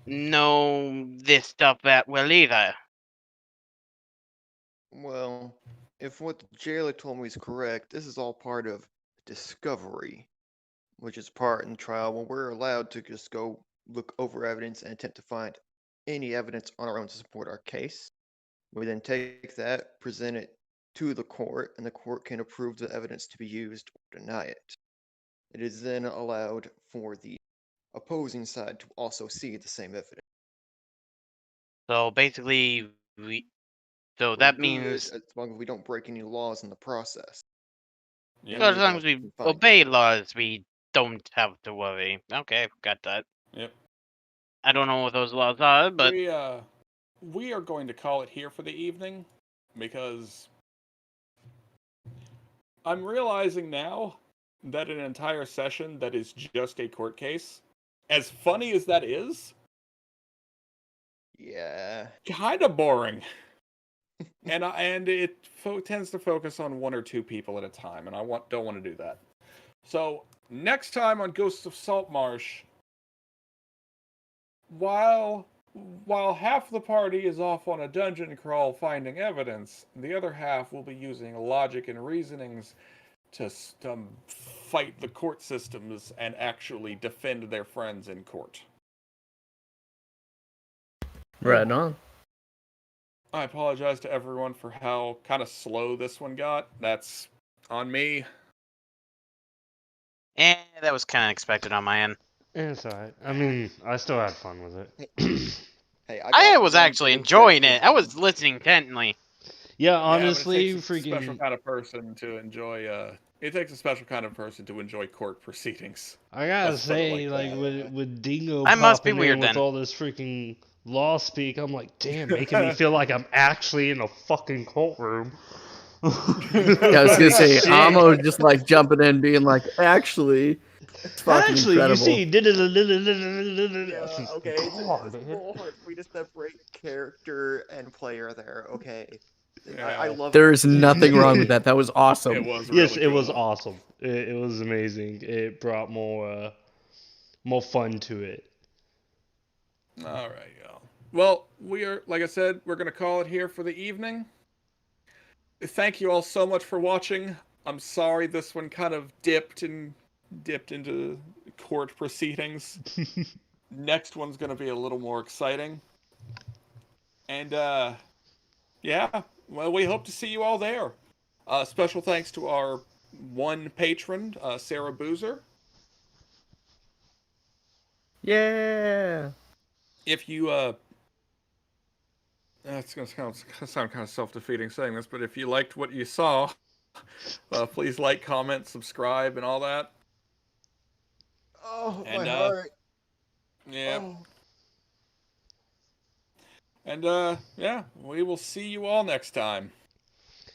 know this stuff that well either. Well, if what the jailer told me is correct, this is all part of discovery, which is part in the trial when we're allowed to just go look over evidence and attempt to find any evidence on our own to support our case. We then take that, present it to the court, and the court can approve the evidence to be used or deny it. It is then allowed for the opposing side to also see the same evidence. So basically, so We're that good means, as long as we don't break any laws in the process. Yep. so as Only long laws as we can find. obey laws, we don't have to worry. Okay, got that. Yep. I don't know what those laws are, but We are going to call it here for the evening because I'm realizing now that an entire session that is just a court case, as funny as that is, Yeah. kind of boring. and it tends to focus on one or two people at a time, and I don't want to do that. So next time on Ghosts of Saltmarsh, while half the party is off on a dungeon crawl finding evidence, the other half will be using logic and reasonings to fight the court systems and actually defend their friends in court. Right on. I apologize to everyone for how kind of slow this one got. That's on me. that was kind of expected on my end. It's alright. I mean, I still had fun with it. Hey, I got was one actually thing enjoying checked it. I was listening intently. Yeah, Yeah, but honestly, it takes a special freaking. kind of person to enjoy. It takes a special kind of person to enjoy court proceedings. I gotta Let's put it say, like like, that. with Dingo I must be popping weird in with then. all this freaking law speak, I'm like, damn, making me feel like I'm actually in a fucking courtroom. Yeah, I was gonna say, Shit. Amo just like jumping in, being like, actually, it's fucking Actually, you incredible. see, Yeah, okay, it's a little hard for me to separate character and player there. Okay, I love. There's nothing wrong with that. That was awesome. It was really Yes, it was cool. awesome. It was amazing. It brought more fun to it. All right, y'all. Well, we are, like I said, we're going to call it here for the evening. Thank you all so much for watching. I'm sorry this one kind of dipped into court proceedings. Next one's going to be a little more exciting. And, yeah, well, we hope to see you all there. Special thanks to our one patron, Sarah Boozer. Yeah. If you, it's going to sound kind of self-defeating saying this, but if you liked what you saw, please like, comment, subscribe, and all that. Oh, And, my heart. Yeah. Oh. And, yeah, we will see you all next time.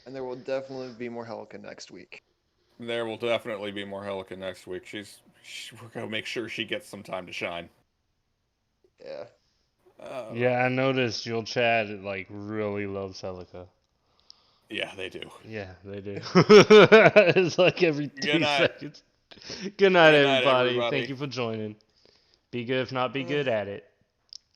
And there will definitely be more Helica next week. There will definitely be more Helica next week. We're going to make sure she gets some time to shine. Yeah. Yeah, I noticed your chat like really loves Helica. Yeah, they do. Yeah, they do. It's like every 2 seconds. Good night, everybody. Thank you for joining. Be good if not be good at it.